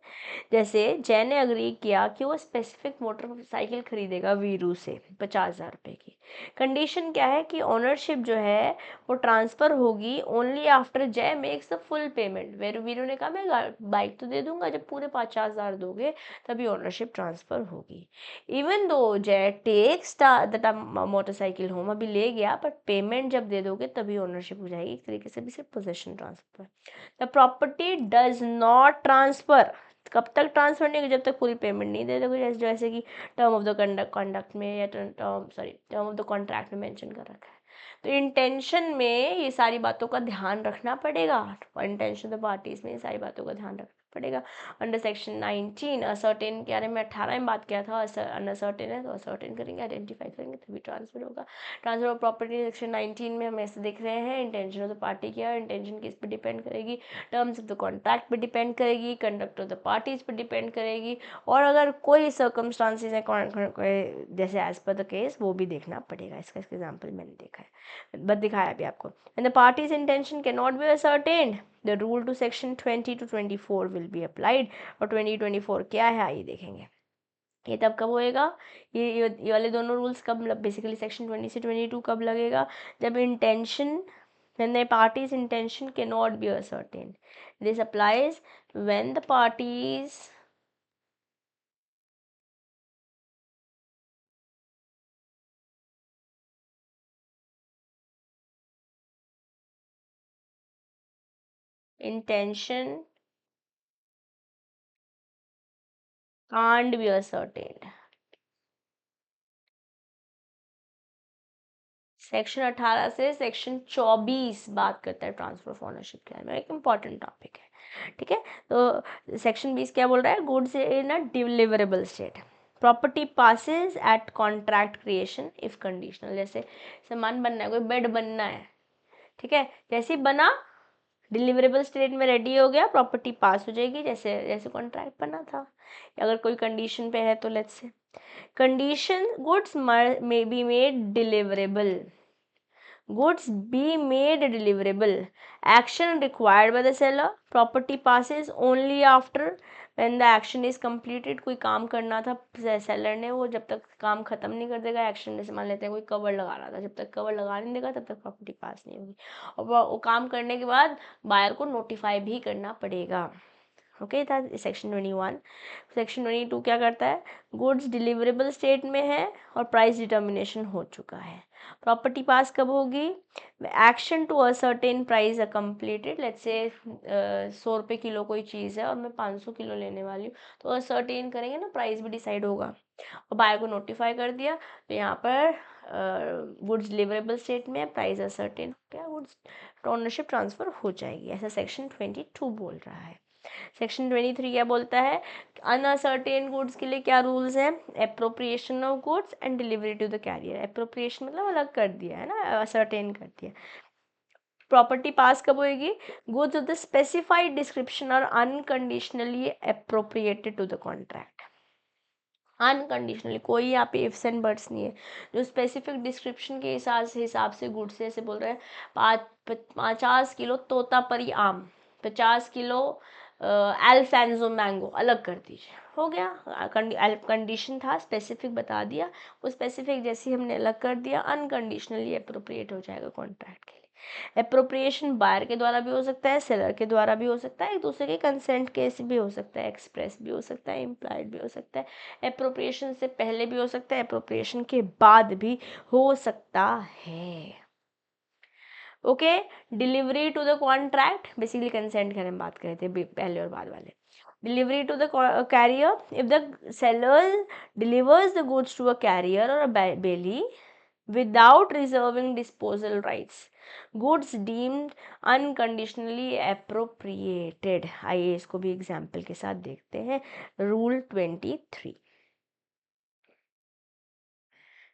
जैसे जय ने अग्री किया कि वो स्पेसिफिक मोटरसाइकिल खरीदेगा वीरू से 50,000 रुपये की. कंडीशन क्या है कि ओनरशिप जो है वो ट्रांसफ़र होगी ओनली आफ्टर जय makes the full payment. Veeru ने कहा मैं बाइक तो दे दूंगा, जब पूरे 50,000 दोगे तभी ओनरशिप ट्रांसफ़र होगी. इवन दो जय टेक्स द मोटरसाइकिल होम, अभी ले गया, बट पेमेंट जब दे दोगे तभी ओनरशिप हो जाएगी. एक तरीके से भी सिर्फ possession transfer. The property does not transfer. कब तक ट्रांसफर नहीं होगी? जब तक पूरी पेमेंट नहीं दे दोगे. जैसे कि टर्म ऑफ द कंडक्ट में या टर्म ऑफ द कॉन्ट्रैक्ट में मेंशन कर रखा है. तो इंटेंशन में ये सारी बातों का ध्यान रखना पड़ेगा. इंटेंशन द पार्टीज में ये सारी बातों का ध्यान रखना पड़ेगा. अंडर सेक्शन 19 असर्टेन के बारे में 18 में बात किया था. अनअसर्टेन है तो असर्टेन करेंगे, आइडेंटिफाई करेंगे, तभी ट्रांसफर होगा. ट्रांसफर ऑफ प्रॉपर्टी सेक्शन 19 में हम ऐसे देख रहे हैं. इंटेंशन ऑफ द पार्टी क्या है, इंटेंशन किस पे डिपेंड करेगी, टर्म्स ऑफ द कॉन्ट्रैक्ट पे डिपेंड करेगी, कंडक्ट ऑफ द पार्टीज पे डिपेंड करेगी, और अगर कोई सर्कमस्टांसेस है जैसे एज पर द केस, वो भी देखना पड़ेगा. इसका एग्जाम्पल मैंने देखा है, बस दिखाया अभी आपको. And the parties intention can not be ascertained, the rule to section 20 to 24 will be applied. और 20-24 क्या है आइए देखेंगे. ये तब कब होएगा, ये वाले दोनों रूल्स कब, बेसिकली सेक्शन 20 से 22 कब लगेगा? जब intention, when the party's intention cannot be ascertained. This applies when the parties intention can't be ascertained. Section 18 से सेक्शन 24 बात करता है ट्रांसफर ऑफ ओनरशिप के बारे में, एक इम्पॉर्टेंट टॉपिक है, ठीक है। तो सेक्शन 20 क्या बोल रहा है, goods in a deliverable state, property passes at contract creation if conditional. जैसे सामान बनना है, कोई बेड बनना है, ठीक है, जैसे ही बना डिलीवरेबल स्टेट में रेडी हो गया, प्रॉपर्टी पास हो जाएगी, जैसे जैसे कॉन्ट्रैक्ट बना था। अगर कोई कंडीशन पे है तो let's say condition goods may be made deliverable, goods be made deliverable, action required by the seller, property passes only after when the action is completed। कोई काम करना था सेलर ने, वो जब तक काम खत्म नहीं कर देगा एक्शन, जैसे मान लेते हैं कोई कवर लगा रहा था, जब तक कवर लगा नहीं देगा तब तक प्रॉपर्टी पास नहीं होगी, और वो काम करने के बाद बायर को नोटिफाई भी करना पड़ेगा। ओके था सेक्शन 21। सेक्शन 22 क्या करता है, गुड्स डिलीवरेबल स्टेट में है और प्राइस डिटर्मिनेशन हो चुका है, प्रॉपर्टी पास कब होगी, action to a certain price completed. Let's say 100 रुपये किलो कोई चीज़ है और मैं 500 किलो लेने वाली हूँ, तो असर्टेन करेंगे ना, प्राइस भी डिसाइड होगा, और बायर को नोटिफाई कर दिया, तो यहाँ पर गुड्स डिलीवरेबल स्टेट में प्राइस असर्टेन हो गया, गुड्स ओनरशिप ट्रांसफर हो जाएगी, ऐसा सेक्शन 22 बोल रहा है। सेक्शन 23 क्या बोलता है, अनअसर्टेन गुड्स के लिए क्या रूल्स हैं, appropriation of goods and delivery to the carrier. Appropriation मतलब अलग कर दिया है ना, असर्टेन कर दिया। प्रॉपर्टी पास कब होगी, goods of the specified description are unconditionally appropriated to the contract. Unconditionally, कोई यहाँ पे इफ्स एंड बट्स नहीं है, जो स्पेसिफिक डिस्क्रिप्शन के हिसाब से गुड्स, जैसे बोल रहे हैं 50 किलो तोतापरी आम, 50 किलो अल्फांसो मैंगो, अलग कर दीजिए, हो गया। कंडीशन था, स्पेसिफिक बता दिया, वो स्पेसिफिक जैसे हमने अलग कर दिया, अनकंडीशनली अप्रोप्रिएट हो जाएगा कॉन्ट्रैक्ट के लिए। अप्रोप्रिएशन बायर के द्वारा भी हो सकता है, सेलर के द्वारा भी हो सकता है, एक दूसरे के कंसेंट केस भी हो सकता है, एक्सप्रेस भी हो सकता है, इम्प्लाइड भी हो सकता है, अप्रोप्रिएशन से पहले भी हो सकता है, अप्रोप्रिएशन के बाद भी हो सकता है। Okay, delivery to the contract, basically consent की हम बात कर रहे थे पहले और बाद वाले। Delivery to the carrier, if the seller delivers the goods to a carrier और a Bailey without reserving disposal rights, goods deemed unconditionally appropriated। आइए इसको भी एग्जाम्पल के साथ देखते हैं। रूल 23,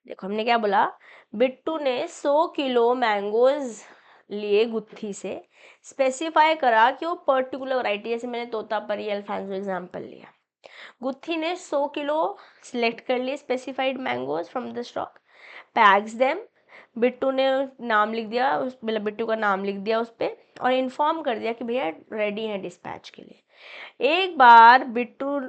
देखो हमने क्या बोला, बिट्टू ने 100 किलो मैंगोज लिए गुत्थी से, स्पेसिफाई करा कि वो पर्टिकुलर वैरायटी, जैसे मैंने तोतापरी अल्फांसो एग्जाम्पल लिया, गुत्थी ने 100 किलो सिलेक्ट कर लिए specified mangoes from the stock, PACS them, Bittu ने नाम लिख दिया मतलब बिट्टू का नाम लिख दिया उस पर, और इन्फॉर्म कर दिया कि भैया रेडी है डिस्पैच के लिए। एक बार Bittu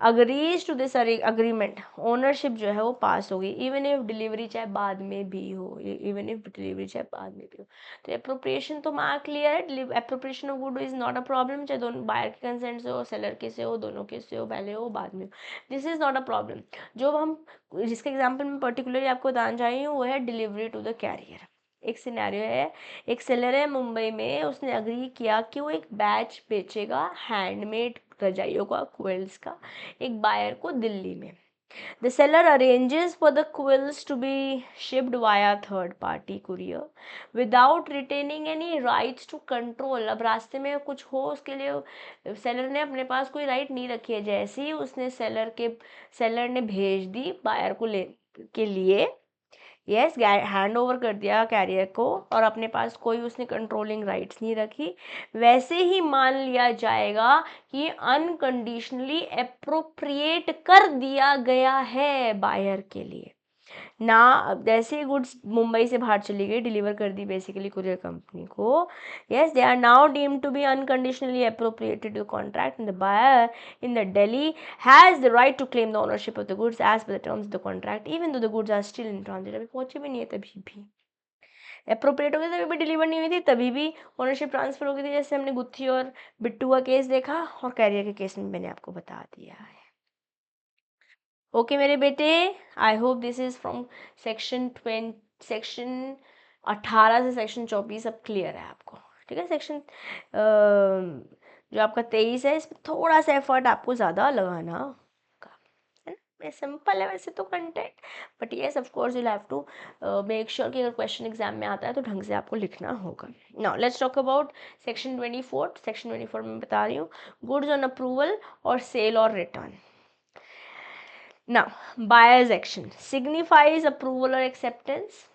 agrees to this agreement, ownership जो है वो पास होगी, इवन इफ डिलीवरी चाहे बाद में भी हो, इवन इफ डिलीवरी चाहे बाद में भी हो। तो अप्रोप्रिएशन तो माँ क्लियर है, appropriation of good is not a problem, चाहे दोनों बायर के कंसेंट से हो, सेलर के से हो, दोनों के से हो, पहले हो बाद में हो, this is not a problem. जो हम जिसके एग्जाम्पल में पर्टिकुलरली आपको बताना चाहिए वो है डिलीवरी टू द कैरियर। एक सिनेरियो है, एक सेलर है मुंबई में, उसने अग्री किया कि वो एक बैच बेचेगा हैंडमेड रजाइयों का, क्विल्स का, एक बायर को दिल्ली में। The seller arranges for the quills to be shipped via third party courier without retaining any rights to control. अब रास्ते में कुछ हो उसके लिए सेलर ने अपने पास कोई राइट नहीं रखी है, जैसे ही उसने सेलर ने भेज दी बायर को ले के लिए, यस हैंड ओवर कर दिया कैरियर को, और अपने पास कोई उसने कंट्रोलिंग राइट्स नहीं रखी, वैसे ही मान लिया जाएगा कि अनकंडीशनली अप्रोप्रिएट कर दिया गया है बायर के लिए ना। जैसे ही गुड्स मुंबई से बाहर चली गई, डिलीवर कर दी बेसिकली कुरियर कंपनी को, yes they are now deemed to be unconditionally appropriated to contract, and the buyer in the Delhi has the right to claim the ownership of the goods as per the terms of the contract even though the goods are still in transit. अभी पहुंची भी नहीं है, तभी भी appropriate हो गई, तभी भी डिलीवर नहीं हुई थी, तभी भी ओनरशिप ट्रांसफर हो गई थी, जैसे हमने गुत्थी और बिट्टू का केस देखा, और कैरियर के केस में मैंने आपको बता दिया है। ओके मेरे बेटे, आई hope this is from section 18 से सेक्शन 24 अब क्लियर है आपको। ठीक है। सेक्शन जो आपका 23 है, इसमें थोड़ा सा एफर्ट आपको ज़्यादा लगाना होगा, है ना। सिंपल है वैसे तो content, but yes of course you have to make sure कि अगर क्वेश्चन एग्जाम में आता है तो ढंग से आपको लिखना होगा। Now let's talk about section 24। Section 24 में बता रही हूँ गुड्स ऑन अप्रूवल और सेल और return. Now buyers action signifies approval और एक्सेप्टेंस।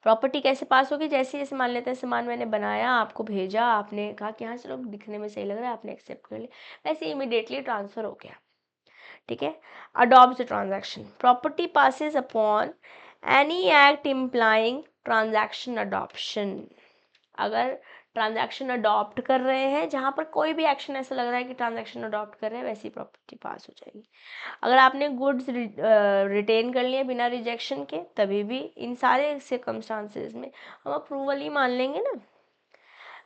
प्रॉपर्टी कैसे पास होगी, जैसे जैसे मान लेते हैं सामान मैंने बनाया, आपको भेजा, आपने कहा कि हाँ चलो दिखने में सही लग रहा है, आपने एक्सेप्ट कर लिया, वैसे इमीडिएटली ट्रांसफर हो गया। ठीक है। Adopt the transaction property passes upon any act implying transaction adoption. अगर ट्रांजैक्शन अडॉप्ट कर रहे हैं, जहाँ पर कोई भी एक्शन ऐसा लग रहा है कि ट्रांजैक्शन अडॉप्ट कर रहे हैं, वैसी प्रॉपर्टी पास हो जाएगी। अगर आपने गुड्स रिटेन कर लिए बिना रिजेक्शन के, तभी भी इन सारे सर्कमस्टांसेस में हम अप्रूवल ही मान लेंगे ना।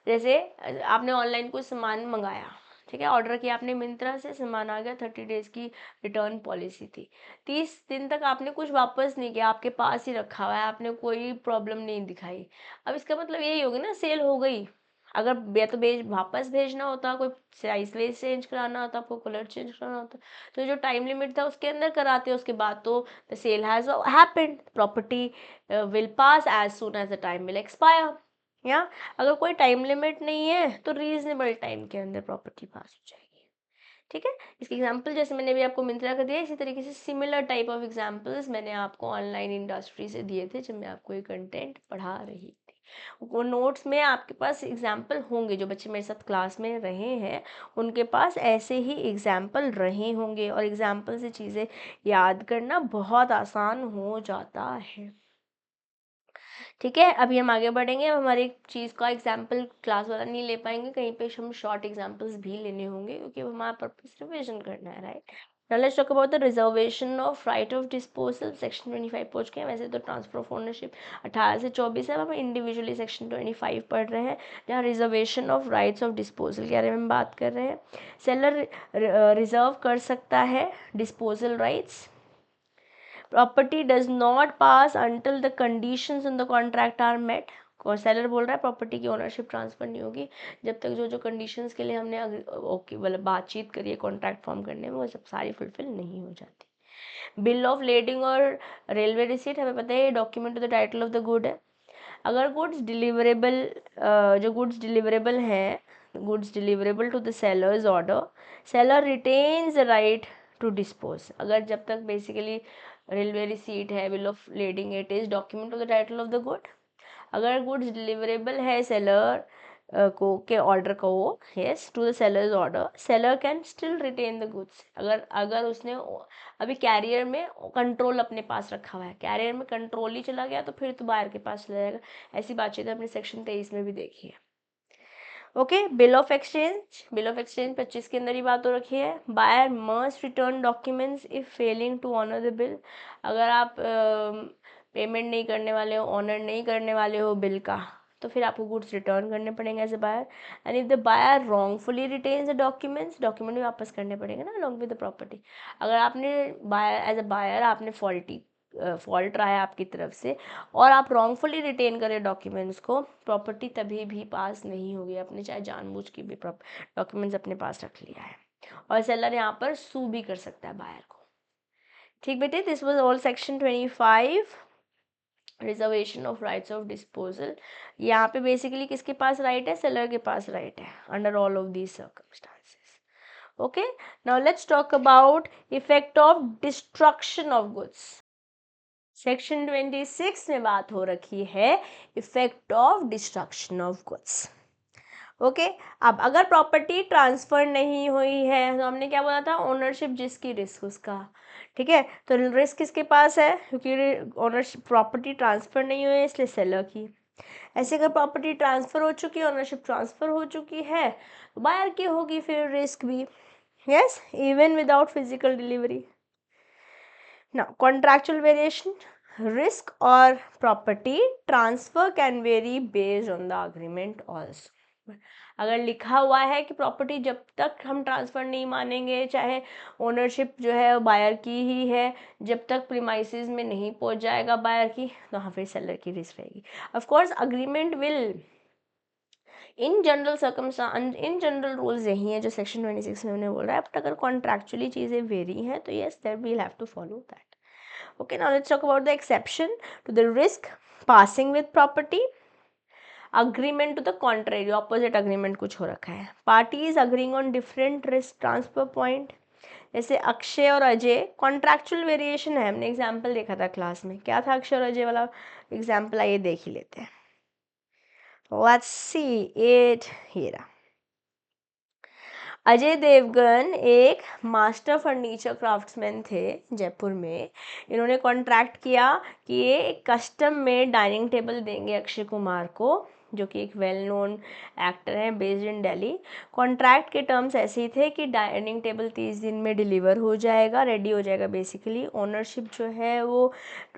जैसे आपने ऑनलाइन कोई सामान मंगाया, ठीक है, ऑर्डर किया आपने मिंत्रा से, सामान आ गया, 30 डेज की रिटर्न पॉलिसी थी, 30 दिन तक आपने कुछ वापस नहीं किया, आपके पास ही रखा हुआ है, आपने कोई प्रॉब्लम नहीं दिखाई। अब इसका मतलब यही होगी ना, सेल हो गई। अगर या तो वापस भेजना होता, कोई साइज वेज चेंज कराना होता, आपको कलर चेंज कराना होता, तो जो टाइम लिमिट था उसके अंदर कराते, उसके बाद तो the sale has happened, property will pass as soon as the time will expire. या अगर कोई टाइम लिमिट नहीं है तो रीजनेबल टाइम के अंदर प्रॉपर्टी पास हो जाएगी। ठीक है। इसके एग्जांपल जैसे मैंने भी आपको मिंत्रा का दिया, इसी तरीके से सिमिलर टाइप ऑफ एग्जांपल्स मैंने आपको ऑनलाइन इंडस्ट्री से दिए थे जब मैं आपको ये कंटेंट पढ़ा रही थी। वो नोट्स में आपके पास एग्जाम्पल होंगे, जो बच्चे मेरे साथ क्लास में रहे हैं उनके पास ऐसे ही एग्जाम्पल रहे होंगे, और एग्जाम्पल से चीज़ें याद करना बहुत आसान हो जाता है। ठीक है। अभी हम आगे बढ़ेंगे। अब हमारी चीज़ का एग्जाम्पल क्लास वाला नहीं ले पाएंगे, कहीं पे हम शॉर्ट एग्जाम्पल्स भी लेने होंगे, क्योंकि हमारा पर्पस रिविजन करना है, right. Now let's talk about the reservation of right of disposal. Section 25 पहुंच गए। वैसे तो ट्रांसफर ऑफ ओनरशिप 18 से 24 है, अब हम इंडिविजुअली सेक्शन 25 पढ़ रहे हैं, जहाँ reservation of rights of disposal के बारे में बात कर रहे हैं। सेलर रिजर्व कर सकता है disposal rights. Property does not pass until the conditions in the contract are met. Seller बोल रहा है प्रॉपर्टी की ओनरशिप ट्रांसफर नहीं होगी जब तक जो जो कंडीशंस के लिए हमने ओके मतलब बातचीत करी है कॉन्ट्रैक्ट फॉर्म करने में, वो सब सारी फुलफिल नहीं हो जाती। बिल ऑफ लेडिंग और रेलवे रिसीट, हमें पता है document to the title of the good है। अगर गुड्स डिलीवरेबल, जो गुड्स डिलीवरेबल हैं, goods deliverable to the sellers order, seller retains the right to dispose. अगर जब तक बेसिकली रेलवे रिसीट है, bill of lading, it is document of the title of the good. अगर goods deliverable है seller को के order को, yes to the sellers order, seller can still retain the goods. अगर अगर उसने अभी कैरियर में कंट्रोल अपने पास रखा हुआ है, कैरियर में कंट्रोल ही चला गया तो फिर तो बायर के पास चला जाएगा। ऐसी बातचीत हमने सेक्शन 23 में भी देखी है। Okay. Bill of exchange, bill of exchange 25 के अंदर ही बात हो रखी है। Buyer must return documents if failing to honour the bill. अगर आप पेमेंट नहीं करने वाले हो, ऑनर नहीं करने वाले हो बिल का, तो फिर आपको गुड्स रिटर्न करने पड़ेंगे as a buyer. And if the buyer wrongfully retains the documents, document भी वापस करने पड़ेंगे ना अलॉन्ग विद द प्रॉपर्टी। अगर आपने बायर एज अ बायर आपने फॉल्ट रहा है आपकी तरफ से और आप रॉन्गफुली रिटेन करें डॉक्यूमेंट्स को, प्रॉपर्टी तभी भी पास नहीं होगी, आपने चाहे जानबूझ के भी डॉक्यूमेंट्स अपने पास रख लिया है। और सेलर यहाँ पर सू भी कर सकता है बायर को। ठीक बेटे, this was all section 25, reservation of rights of disposal. यहाँ पे बेसिकली किसके पास राइट है, सेलर के पास राइट है under all of these circumstances. Okay. Now let's talk about effect of destruction of goods. Section 26 में बात हो रखी है effect of destruction of goods. Okay. अब अगर प्रॉपर्टी ट्रांसफर नहीं हुई है तो हमने क्या बोला था, ओनरशिप जिसकी रिस्क उसका। ठीक है। तो रिस्क किसके पास है, क्योंकि ओनरशिप प्रॉपर्टी ट्रांसफर नहीं हुई है इसलिए सेलर की। ऐसे अगर प्रॉपर्टी ट्रांसफर हो चुकी है, ओनरशिप ट्रांसफर हो चुकी है, तो बायर की होगी फिर रिस्क भी। Yes, even without physical delivery. Now, contractual variation, risk or property transfer can vary based on the agreement also. अगर लिखा हुआ है कि प्रॉपर्टी जब तक हम ट्रांसफ़र नहीं मानेंगे, चाहे ओनरशिप जो है बायर की ही है, जब तक प्रीमाइसेस में नहीं पहुंच जाएगा बायर की, तो हाँ फिर सेलर की रिस्क रहेगी। Of course agreement will in general rules यही है जो सेक्शन 26 में उन्हें बोल रहा है, बट अगर कॉन्ट्रैक्चुअली चीज़ें वेरी हैं तो yes there will have to follow that. Okay, now let's talk about the exception to the risk passing with property. Agreement to the contrary, opposite agreement कुछ हो रखा है. Parties agreeing on different risk transfer point. जैसे अक्षय और Ajay, contractual variation है. हमने example देखा था क्लास में, क्या था अक्षय और अजय वाला एग्जाम्पल, आइए देख ही लेते हैं. Let's see it here. Ajay Devgan एक मास्टर फर्नीचर क्राफ्ट्समैन थे जयपुर में. इन्होंने कॉन्ट्रैक्ट किया कि ये एक कस्टम में डाइनिंग टेबल देंगे अक्षय कुमार को, जो कि एक वेल नोन एक्टर हैं बेस्ड इन दिल्ली. कॉन्ट्रैक्ट के टर्म्स ऐसे ही थे कि डाइनिंग टेबल 30 दिन में डिलीवर हो जाएगा, रेडी हो जाएगा. बेसिकली ओनरशिप जो है वो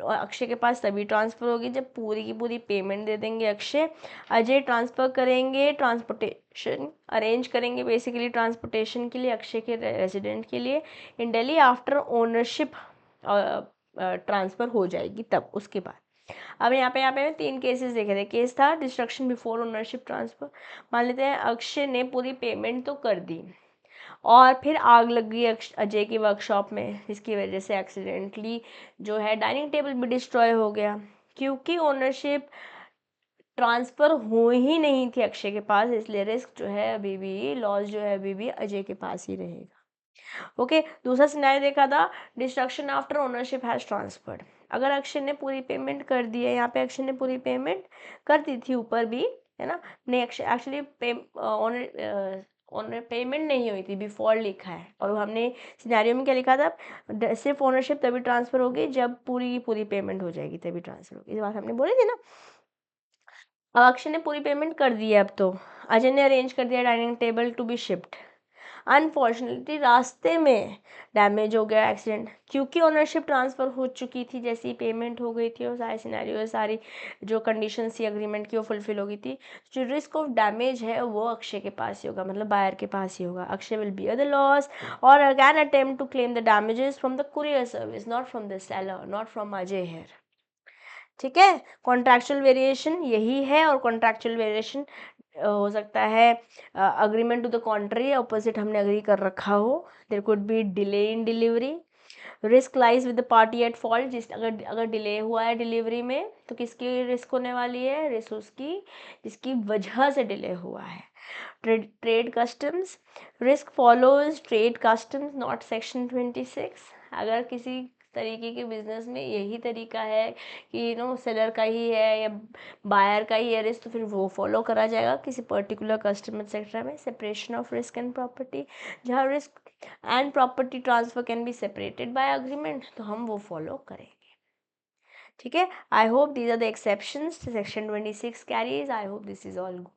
अक्षय के पास तभी ट्रांसफ़र होगी जब पूरी की पूरी पेमेंट दे देंगे अक्षय. अजय ट्रांसफ़र करेंगे, ट्रांसपोर्टेशन अरेंज करेंगे बेसिकली ट्रांसपोर्टेशन के लिए अक्षय के रेजिडेंट के लिए इन दिल्ली. आफ्टर ओनरशिप ट्रांसफ़र हो जाएगी तब, उसके बाद. अब यहाँ पे 3 केसेस देखे थे. केस था डिस्ट्रक्शन बिफोर ओनरशिप ट्रांसफ़र. मान लेते हैं अक्षय ने पूरी पेमेंट तो कर दी और फिर आग लग गई अजय की वर्कशॉप में, जिसकी वजह से एक्सीडेंटली जो है डाइनिंग टेबल भी डिस्ट्रॉय हो गया. क्योंकि ओनरशिप ट्रांसफ़र हो ही नहीं थी अक्षय के पास, इसलिए रिस्क जो है अभी भी, लॉस जो है अभी भी अजय के पास ही रहेगा. ओके, दूसरा सिनेरियो देखा था destruction after ownership has transferred. अगर अक्षय ने पूरी पेमेंट कर दी है, यहाँ पे अक्षय ने पूरी पेमेंट कर दी थी ऊपर भी, है ना. नहीं, एक्चुअली ओनर पेमेंट नहीं हुई थी, बिफोर लिखा है. और हमने सिनेरियो में क्या लिखा था, सिर्फ ओनरशिप तभी ट्रांसफ़र होगी जब पूरी पूरी पेमेंट हो जाएगी, तभी ट्रांसफ़र होगी. ये बात हमने बोली थी ना. अब अक्षय ने पूरी पेमेंट कर दी है. अब तो अजय ने अरेंज कर दिया dining table to be shift. Unfortunately रास्ते में डैमेज हो गया, एक्सीडेंट, क्योंकि ओनरशिप ट्रांसफ़र हो चुकी थी, जैसी पेमेंट हो गई थी और सारे सिनेरियो, सारी जो कंडीशंस थी एग्रीमेंट की वो फुलफिल हो गई थी. जो रिस्क ऑफ डैमेज है वो अक्षय के पास ही होगा, मतलब बायर के पास ही होगा. Akshay will bear the loss और again attempt to claim the damages from the courier service, not from the seller, not from Ajay here. ठीक है, कॉन्ट्रैक्चुअल वेरिएशन यही है. और कॉन्ट्रैक्चुअल वेरिएशन हो सकता है agreement to the contrary, opposite हमने अग्री कर रखा हो. There could be delay in delivery. Risk lies with the party at fault. अगर डिले हुआ है डिलीवरी में तो किसकी रिस्क होने वाली है, रिस्क उसकी जिसकी वजह से डिले हुआ है. Trade customs, risk follows trade customs not section 26. अगर किसी तरीके के बिजनेस में यही तरीका है कि सेलर का ही है या बायर का ही है रिस्क, तो फिर वो फॉलो करा जाएगा किसी पर्टिकुलर कस्टमर सेक्टर में. Separation of risk and property, जहाँ risk and property transfer can be separated by agreement, तो हम वो फॉलो करेंगे. ठीक है, I hope these are the exceptions section 26 carries. I hope this is all good.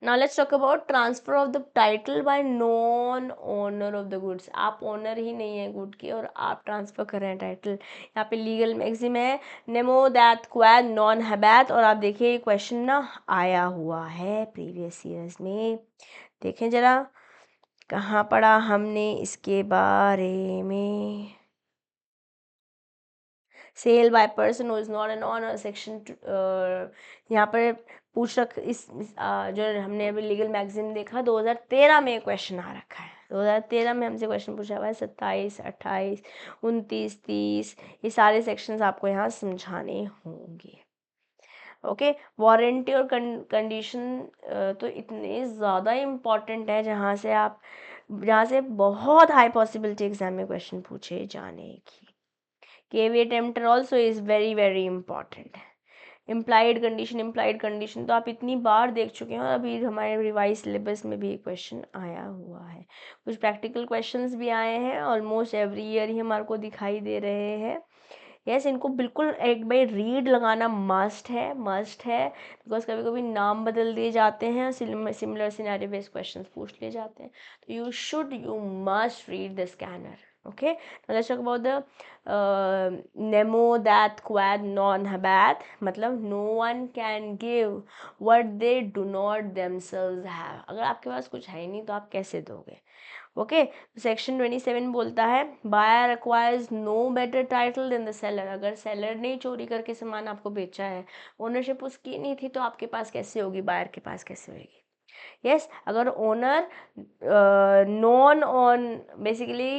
Now let's talk about transfer of the title by non owner of the goods. आप owner ही नहीं है good के और आप transfer कर रहे हैं title. यहाँ पे लीगल मैक्सिम है नेमो दैट क्वैड नॉन हैबैत. और आप देखिए ये क्वेश्चन ना आया हुआ है प्रीवियस ईयर्स में. देखें ज़रा कहाँ पढ़ा हमने इसके बारे में. Sale by person who is not an owner, section यहाँ पर पूछ रख जो हमने अभी लीगल मैगजीन देखा 2013 में क्वेश्चन आ रखा है. 2013 में हमसे क्वेश्चन पूछा हुआ है. 27, 28, 29, 30 ये सारे सेक्शंस आपको यहाँ समझाने होंगे. ओके, वारंटी और कंडीशन तो इतने ज़्यादा इम्पॉर्टेंट है जहाँ से बहुत हाई पॉसिबिलिटी एग्जाम में क्वेश्चन पूछे जाने की. Caveat emptor also is very very important. Implied condition तो आप इतनी बार देख चुके हैं और अभी हमारे रिवाइज सिलेबस में भी एक क्वेश्चन आया हुआ है. कुछ प्रैक्टिकल क्वेश्चंस भी आए हैं, ऑलमोस्ट एवरी ईयर ही हमारे को दिखाई दे रहे हैं. यस, इनको बिल्कुल एक बार रीड लगाना मस्ट है बिकॉज कभी कभी नाम बदल दिए जाते हैं और सिमिलर सिनेरियो बेस्ड क्वेश्चंस पूछ लिए जाते हैं. तो you must read the scanner. Okay, now let's talk about the nemo that quod non habat, मतलब no one can give what they do not themselves have. अगर आपके पास कुछ है ही नहीं तो आप कैसे दोगे? ओके, सेक्शन 27 बोलता है buyer acquires no better title than the seller. अगर सेलर ने चोरी करके सामान आपको बेचा है, ओनरशिप उसकी नहीं थी, तो आपके पास कैसे होगी, बायर के पास कैसे होगी? यस, अगर ओनर नॉन ऑन बेसिकली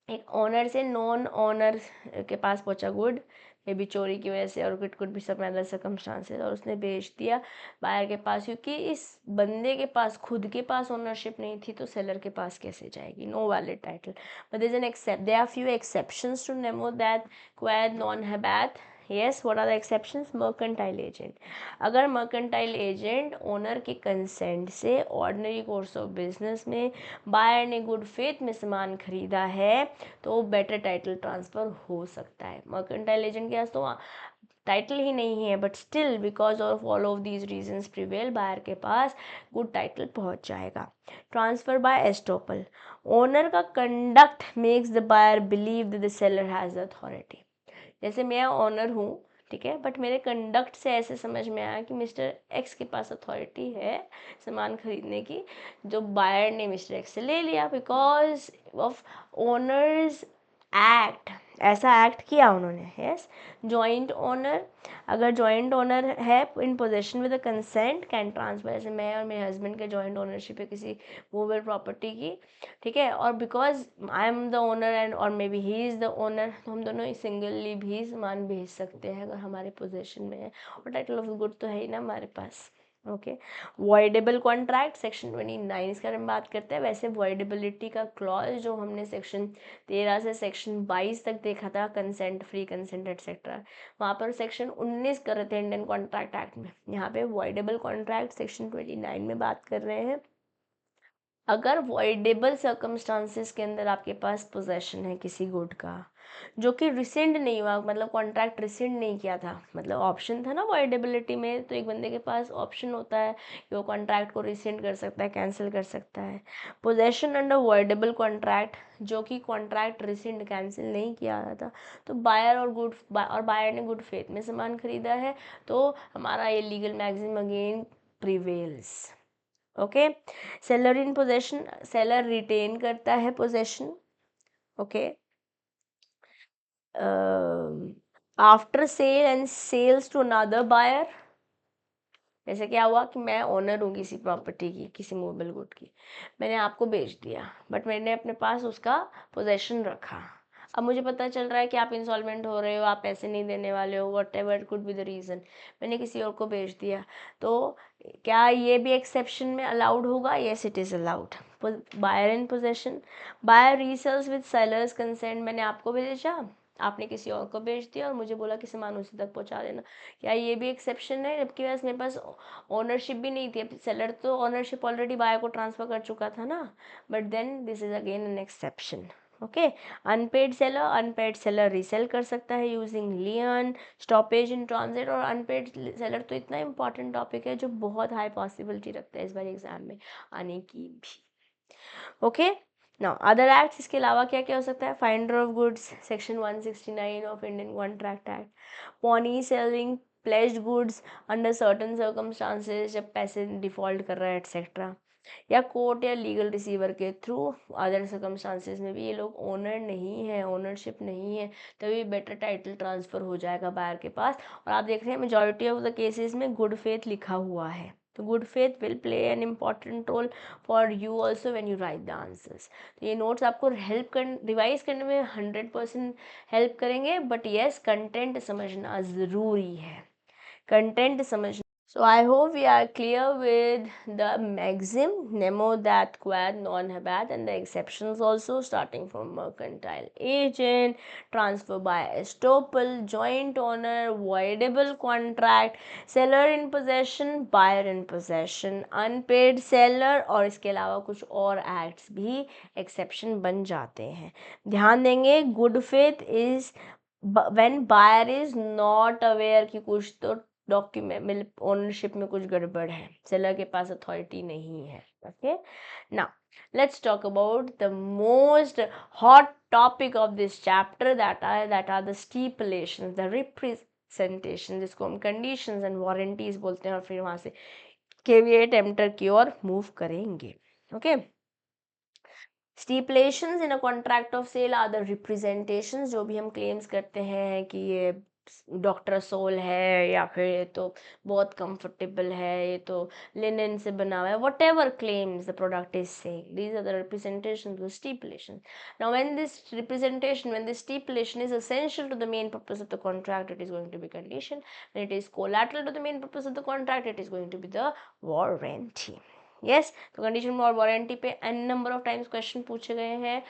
एक ओनर से नॉन ओनर के पास पहुंचा गुड, मे बी चोरी की वजह से, और it could be some other circumstances, और उसने बेच दिया बायर के पास, क्योंकि इस बंदे के पास खुद के पास ओनरशिप नहीं थी, तो सेलर के पास कैसे जाएगी? No valid title. But there is an except, there are few exceptions to nemo dat quod non habet. yes, what are the exceptions? mercantile agent. अगर mercantile agent ओनर के कंसेंट से ऑर्डिनरी कोर्स ऑफ बिजनेस में buyer ने good faith में सामान खरीदा है, तो बेटर टाइटल ट्रांसफ़र हो सकता है. मर्केंटाइल एजेंट के पास तो टाइटल ही नहीं है, but still because of all of these reasons prevail, buyer के पास गुड टाइटल पहुंच जाएगा. Transfer by estoppel. ओनर का conduct makes the buyer believe that the seller has authority. जैसे मैं ऑनर हूँ, ठीक है, बट मेरे कंडक्ट से ऐसे समझ में आया कि मिस्टर एक्स के पास अथॉरिटी है सामान खरीदने की, जो बायर ने मिस्टर एक्स से ले लिया बिकॉज ऑफ ओनर्स एक्ट. ऐसा एक्ट किया उन्होंने. Yes, joint owner. अगर जॉइंट ओनर है in possession with the consent can transfer. जैसे मैं और मेरे हस्बैंड के जॉइंट ओनरशिप है किसी मूवेबल प्रॉपर्टी की, ठीक है, और because I am the owner and और maybe he is the owner, तो हम दोनों ही सिंगली भी सामान भेज सकते हैं अगर हमारे पोजेशन में है, और टाइटल ऑफ गुड तो है ही ना हमारे पास. ओके, वॉइडेबल कॉन्ट्रैक्ट सेक्शन 29 इसके बारे में बात करते हैं. वैसे वॉइडेबिलिटी का क्लॉज जो हमने सेक्शन 13 से सेक्शन 22 तक देखा था, कंसेंट, फ्री कंसेंट एटसेट्रा, वहाँ पर सेक्शन 19 कर रहे थे इंडियन कॉन्ट्रैक्ट एक्ट में. यहाँ पे वॉइडेबल कॉन्ट्रैक्ट सेक्शन 29 में बात कर रहे हैं. अगर वॉइडेबल सर्कमस्टांसेस के अंदर आपके पास पोजेशन है किसी गुड का जो कि रिसेंड नहीं हुआ, मतलब कॉन्ट्रैक्ट रिसेंड नहीं किया था, मतलब ऑप्शन था ना वॉइडेबिलिटी में, तो एक बंदे के पास ऑप्शन होता है कि वो कॉन्ट्रैक्ट को रिसेंड कर सकता है, कैंसिल कर सकता है. पोजेशन अंडर वॉइडेबल कॉन्ट्रैक्ट, जो कि कॉन्ट्रैक्ट रिसेंड कैंसिल नहीं किया था, तो बायर और बायर ने गुड फेथ में सामान खरीदा है, तो हमारा ये legal maxim again prevails. Okay, seller in possession, seller retain करता है possession. Okay, after sale and sells to another buyer. जैसे क्या हुआ कि मैं ओनर हूँ किसी प्रॉपर्टी की, किसी मूवेबल गुड की, मैंने आपको बेच दिया, बट मैंने अपने पास उसका पोजेशन रखा. अब मुझे पता चल रहा है कि आप इंसॉल्वेंट हो रहे हो, आप पैसे नहीं देने वाले हो, what ever could be the reason, मैंने किसी और को बेच दिया, तो क्या ये भी एक्सेप्शन में अलाउड होगा? Yes, it is allowed. Buyer in possession. Buyer resells with seller's consent. मैंने आपको बेचा, आपने किसी और को बेच दिया और मुझे बोला कि सामान उसी तक पहुंचा देना. क्या ये भी एक्सेप्शन है? जबकि वैसे मेरे पास ओनरशिप भी नहीं थी, सेलर तो ओनरशिप ऑलरेडी बायर को ट्रांसफ़र कर चुका था ना, but then this is again an exception. Okay, unpaid seller resale कर सकता है using lien, stoppage in transit. और अनपेड सेलर तो इतना इंपॉर्टेंट टॉपिक है जो बहुत हाई पॉसिबिलिटी रखता है इस बार एग्जाम में आने की भी. ओके, नाउ अदर एक्ट्स, इसके अलावा क्या क्या हो सकता है? Finder of goods section 169 of Indian contract act. Pony selling pledged goods under certain circumstances, जब पैसे डिफॉल्ट कर रहा है एटसेट्रा, या कोर्ट या लीगल रिसीवर के थ्रू. अदर सर्कमस्टांसेस में भी ये लोग ओनर नहीं है, ओनरशिप नहीं है, तभी बेटर टाइटल ट्रांसफ़र हो जाएगा बायर के पास. और आप देख रहे हैं मेजॉरिटी ऑफ द केसेस में गुड फेथ लिखा हुआ है, तो good faith will play an important role for you also when you write the answers. तो ये नोट्स आपको रिवाइज करने में 100% हेल्प करेंगे, बट येस, कंटेंट समझना ज़रूरी है, कंटेंट समझना. So I hope we are clear with the maxim, nemo that quod non habeat, and the exceptions also, starting from mercantile agent, transfer by estoppel, joint owner, voidable contract, seller in possession, buyer in possession, unpaid seller, और इसके अलावा कुछ और acts भी exception बन जाते हैं. ध्यान देंगे, good faith is when buyer is not aware कि कुछ तो डॉक्यूमेंट मतलब ओनरशिप में कुछ गड़बड़ है, सेलर के पास अथॉरिटी नहीं है. Okay, now let's talk about the most hot topic of this chapter, that are the stipulations, the representation, जिसको हम conditions and warranties बोलते हैं, और फिर वहाँ से caveat emptor की ओर move करेंगे. okay, stipulations in a contract of sale are the representations, जो भी हम claims करते हैं कि ये डॉक्टर सोल है, या फिर ये तो बहुत कंफर्टेबल है, ये तो लिनन से बना हुआ है, whatever claims the product is saying, these are the representations the stipulation. Now when this representation, when this stipulation is essential to the main purpose of the contract, it is going to be condition. When it is collateral to the main purpose of the contract, it is going to be the warranty. Yes, तो condition और warranty पे an number of times question पूछे गए हैं,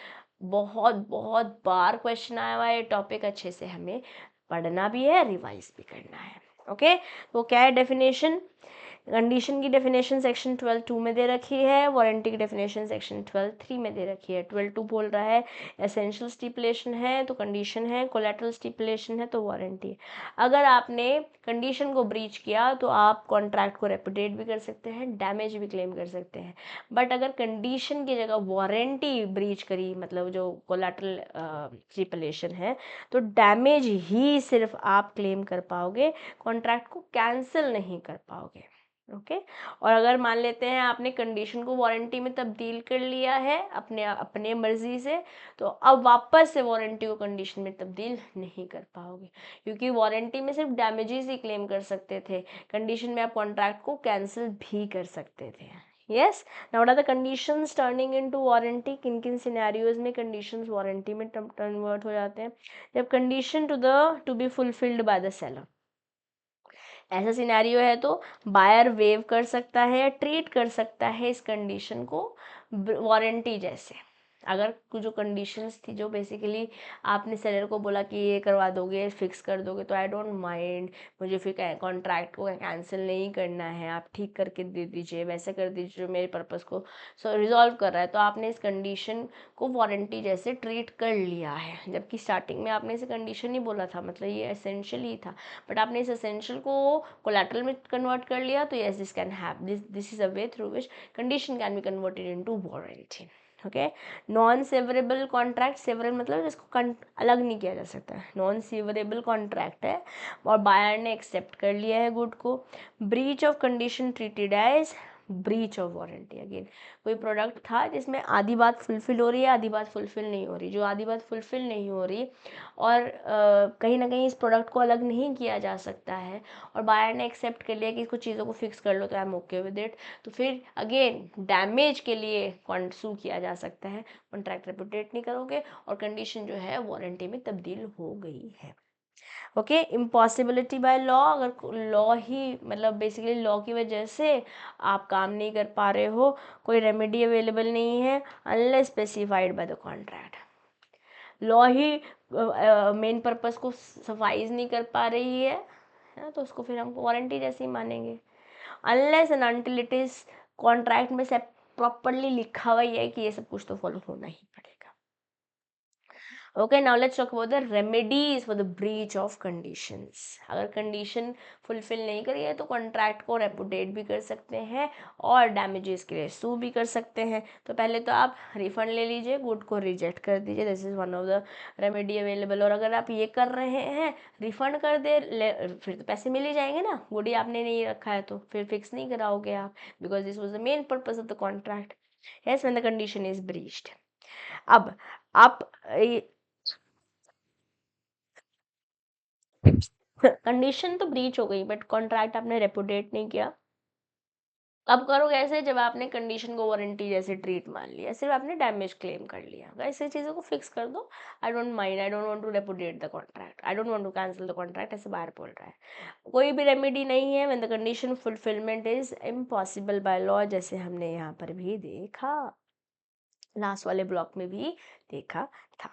बहुत बहुत बार question आया हुआ है. टॉपिक अच्छे से हमें पढ़ना भी है, रिवाइज भी करना है. ओके, तो क्या है डेफिनेशन? कंडीशन की डेफिनेशन सेक्शन 12(2) में दे रखी है, वारंटी की डेफिनेशन सेक्शन 12(3) में दे रखी है. 12(2) बोल रहा है एसेंशियल स्टिपुलेशन है तो कंडीशन है, कोलैटरल स्टिपुलेशन है तो वारंटी है. अगर आपने कंडीशन को ब्रीच किया तो आप कॉन्ट्रैक्ट को रेपुडिएट भी कर सकते हैं, डैमेज भी क्लेम कर सकते हैं. बट अगर कंडीशन की जगह वारंटी ब्रीच करी, मतलब जो कोलैटरल स्टिपुलेशन है, तो डैमेज ही सिर्फ आप क्लेम कर पाओगे, कॉन्ट्रैक्ट को कैंसिल नहीं कर पाओगे. ओके, और अगर मान लेते हैं आपने कंडीशन को वारंटी में तब्दील कर लिया है अपने मर्जी से, तो अब वापस से वारंटी को कंडीशन में तब्दील नहीं कर पाओगे, क्योंकि वारंटी में सिर्फ डैमेजेस ही क्लेम कर सकते थे, कंडीशन में आप कॉन्ट्रैक्ट को कैंसिल भी कर सकते थे. Yes, now what are the conditions turning into warranty? किन किन सिनेरियोज में कंडीशंस वारंटी में कन्वर्ट हो जाते हैं? जब condition to be fulfilled by the seller, ऐसा सिनेरियो है तो बायर वेव कर सकता है या ट्रीट कर सकता है इस कंडीशन को वारंटी जैसे. अगर जो कंडीशंस थी, जो बेसिकली आपने सेलर को बोला कि ये करवा दोगे, फिक्स कर दोगे, तो आई डोंट माइंड, मुझे फिर कॉन्ट्रैक्ट को कैंसिल नहीं करना है, आप ठीक करके दे दीजिए, वैसे कर दीजिए जो मेरे पर्पस को रिजॉल्व कर रहा है, तो आपने इस कंडीशन को वारंटी जैसे ट्रीट कर लिया है. जबकि स्टार्टिंग में आपने इसे कंडीशन ही बोला था, मतलब ये एसेंशियल ही था, बट आपने इस एसेंशियल को कोलैटरल में कन्वर्ट कर लिया, तो yes, this can have this is a way through which condition can be converted into warranty. Okay, non सेवरेबल contract, सेवरेबल मतलब जिसको अलग नहीं किया जा सकता है, नॉन सेवरेबल कॉन्ट्रैक्ट है और बायर ने एक्सेप्ट कर लिया है गुड को. Breach of condition treated as breach of warranty. Again, कोई प्रोडक्ट था जिसमें आधी बात फुलफिल हो रही है, आधी बात फुलफिल नहीं हो रही. जो आधी बात फुलफिल नहीं हो रही और कहीं ना कहीं इस प्रोडक्ट को अलग नहीं किया जा सकता है, और बायर ने एक्सेप्ट कर लिया कि कुछ चीज़ों को फिक्स कर लो, तो I am okay with it, तो फिर अगेन डैमेज के लिए सू किया जा सकता है. कॉन्ट्रैक्ट रेपुटेट नहीं करोगे और कंडीशन जो है वारंटी में तब्दील हो गई है. ओके, इम्पॉसिबिलिटी बाय लॉ, अगर लॉ ही मतलब बेसिकली लॉ की वजह से आप काम नहीं कर पा रहे हो, कोई रेमेडी अवेलेबल नहीं है unless specified by the contract. Law he main purpose को सफाइज नहीं कर पा रही है ना, तो उसको फिर हम वारंटी जैसे ही मानेंगे, unless and until it is contract में सब प्रॉपरली लिखा हुआ ही है कि ये सब कुछ तो फॉलो होना ही पड़ेगा. Okay, now let's talk about the remedies for the breach of conditions. अगर कंडीशन फुलफिल नहीं करी है तो कॉन्ट्रैक्ट को रेपुटेट भी कर सकते हैं और डैमेजेस के लिए सू भी कर सकते हैं. तो पहले तो आप रिफंड ले लीजिए, गुड को रिजेक्ट कर दीजिए, this is one of the remedy available. और अगर आप ये कर रहे हैं, रिफंड कर दे, फिर तो पैसे मिल ही जाएंगे ना, गुड ही आपने नहीं रखा है तो फिर फिक्स नहीं कराओगे आप, because this was the main purpose of the contract. Yes, when the condition is breached. अब आप कंडीशन तो ब्रीच हो गई बट कॉन्ट्रैक्ट आपने रेपुटेट नहीं किया. अब करो कैसे? जब आपने कंडीशन को वारंटी जैसे ट्रीट मान लिया, सिर्फ आपने डैमेज क्लेम कर लिया, ऐसे चीज़ों को फिक्स कर दो. I don't mind, I don't want to repudiate the contract, I don't want to cancel the contract, ऐसे बाहर बोल रहा है. कोई भी रेमेडी नहीं है when the condition fulfilment is impossible by law, जैसे हमने यहाँ पर भी देखा, लास्ट वाले ब्लॉक में भी देखा था.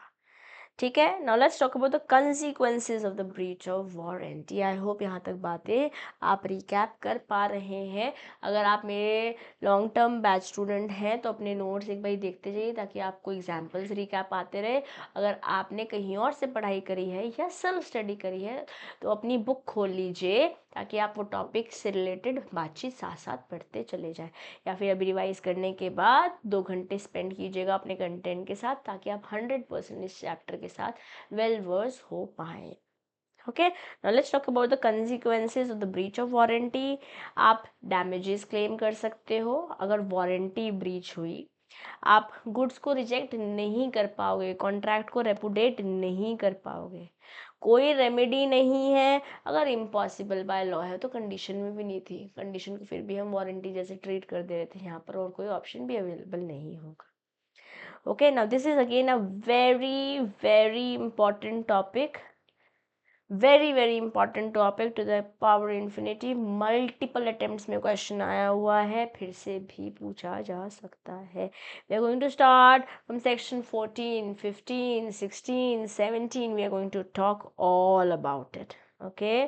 ठीक है, now let's talk about the consequences of the breach of warranty. I hope यहाँ तक बातें आप रिकैप कर पा रहे हैं. अगर आप मेरे लॉन्ग टर्म बैच स्टूडेंट हैं तो अपने नोट्स एक बार देखते जाइए ताकि आपको एग्जाम्पल्स रिकैप आते रहे. अगर आपने कहीं और से पढ़ाई करी है या सेल्फ स्टडी करी है तो अपनी बुक खोल लीजिए ताकि आप वो टॉपिक से रिलेटेड बातचीत साथ साथ पढ़ते चले जाएं, या फिर अभी रिवाइज करने के बाद 2 घंटे स्पेंड कीजिएगा अपने कंटेंट के साथ, ताकि आप 100% इस चैप्टर के साथ वेल वर्स हो पाए। Okay, now let's talk about the consequences of the breach of warranty. आप डैमेजेस क्लेम कर सकते हो अगर वारंटी ब्रीच हुई। आप गुड्स को रिजेक्ट नहीं कर पाओगे, कॉन्ट्रैक्ट को रेपुडेट नहीं कर पाओगे, कोई रेमेडी नहीं है। अगर इम्पॉसिबल बाय लॉ है तो कंडीशन में भी नहीं थी, कंडीशन को फिर भी हम वारंटी जैसे ट्रीट कर दे रहे थे यहाँ पर, और कोई ऑप्शन भी अवेलेबल नहीं होगा। Okay, now this is again a very very important topic, very important topic to the power infinity. Multiple attempts में क्वेश्चन आया हुआ है, फिर से भी पूछा जा सकता है। We are going to start from section 14, 15, 16, 17। We are going to talk all about it. Okay,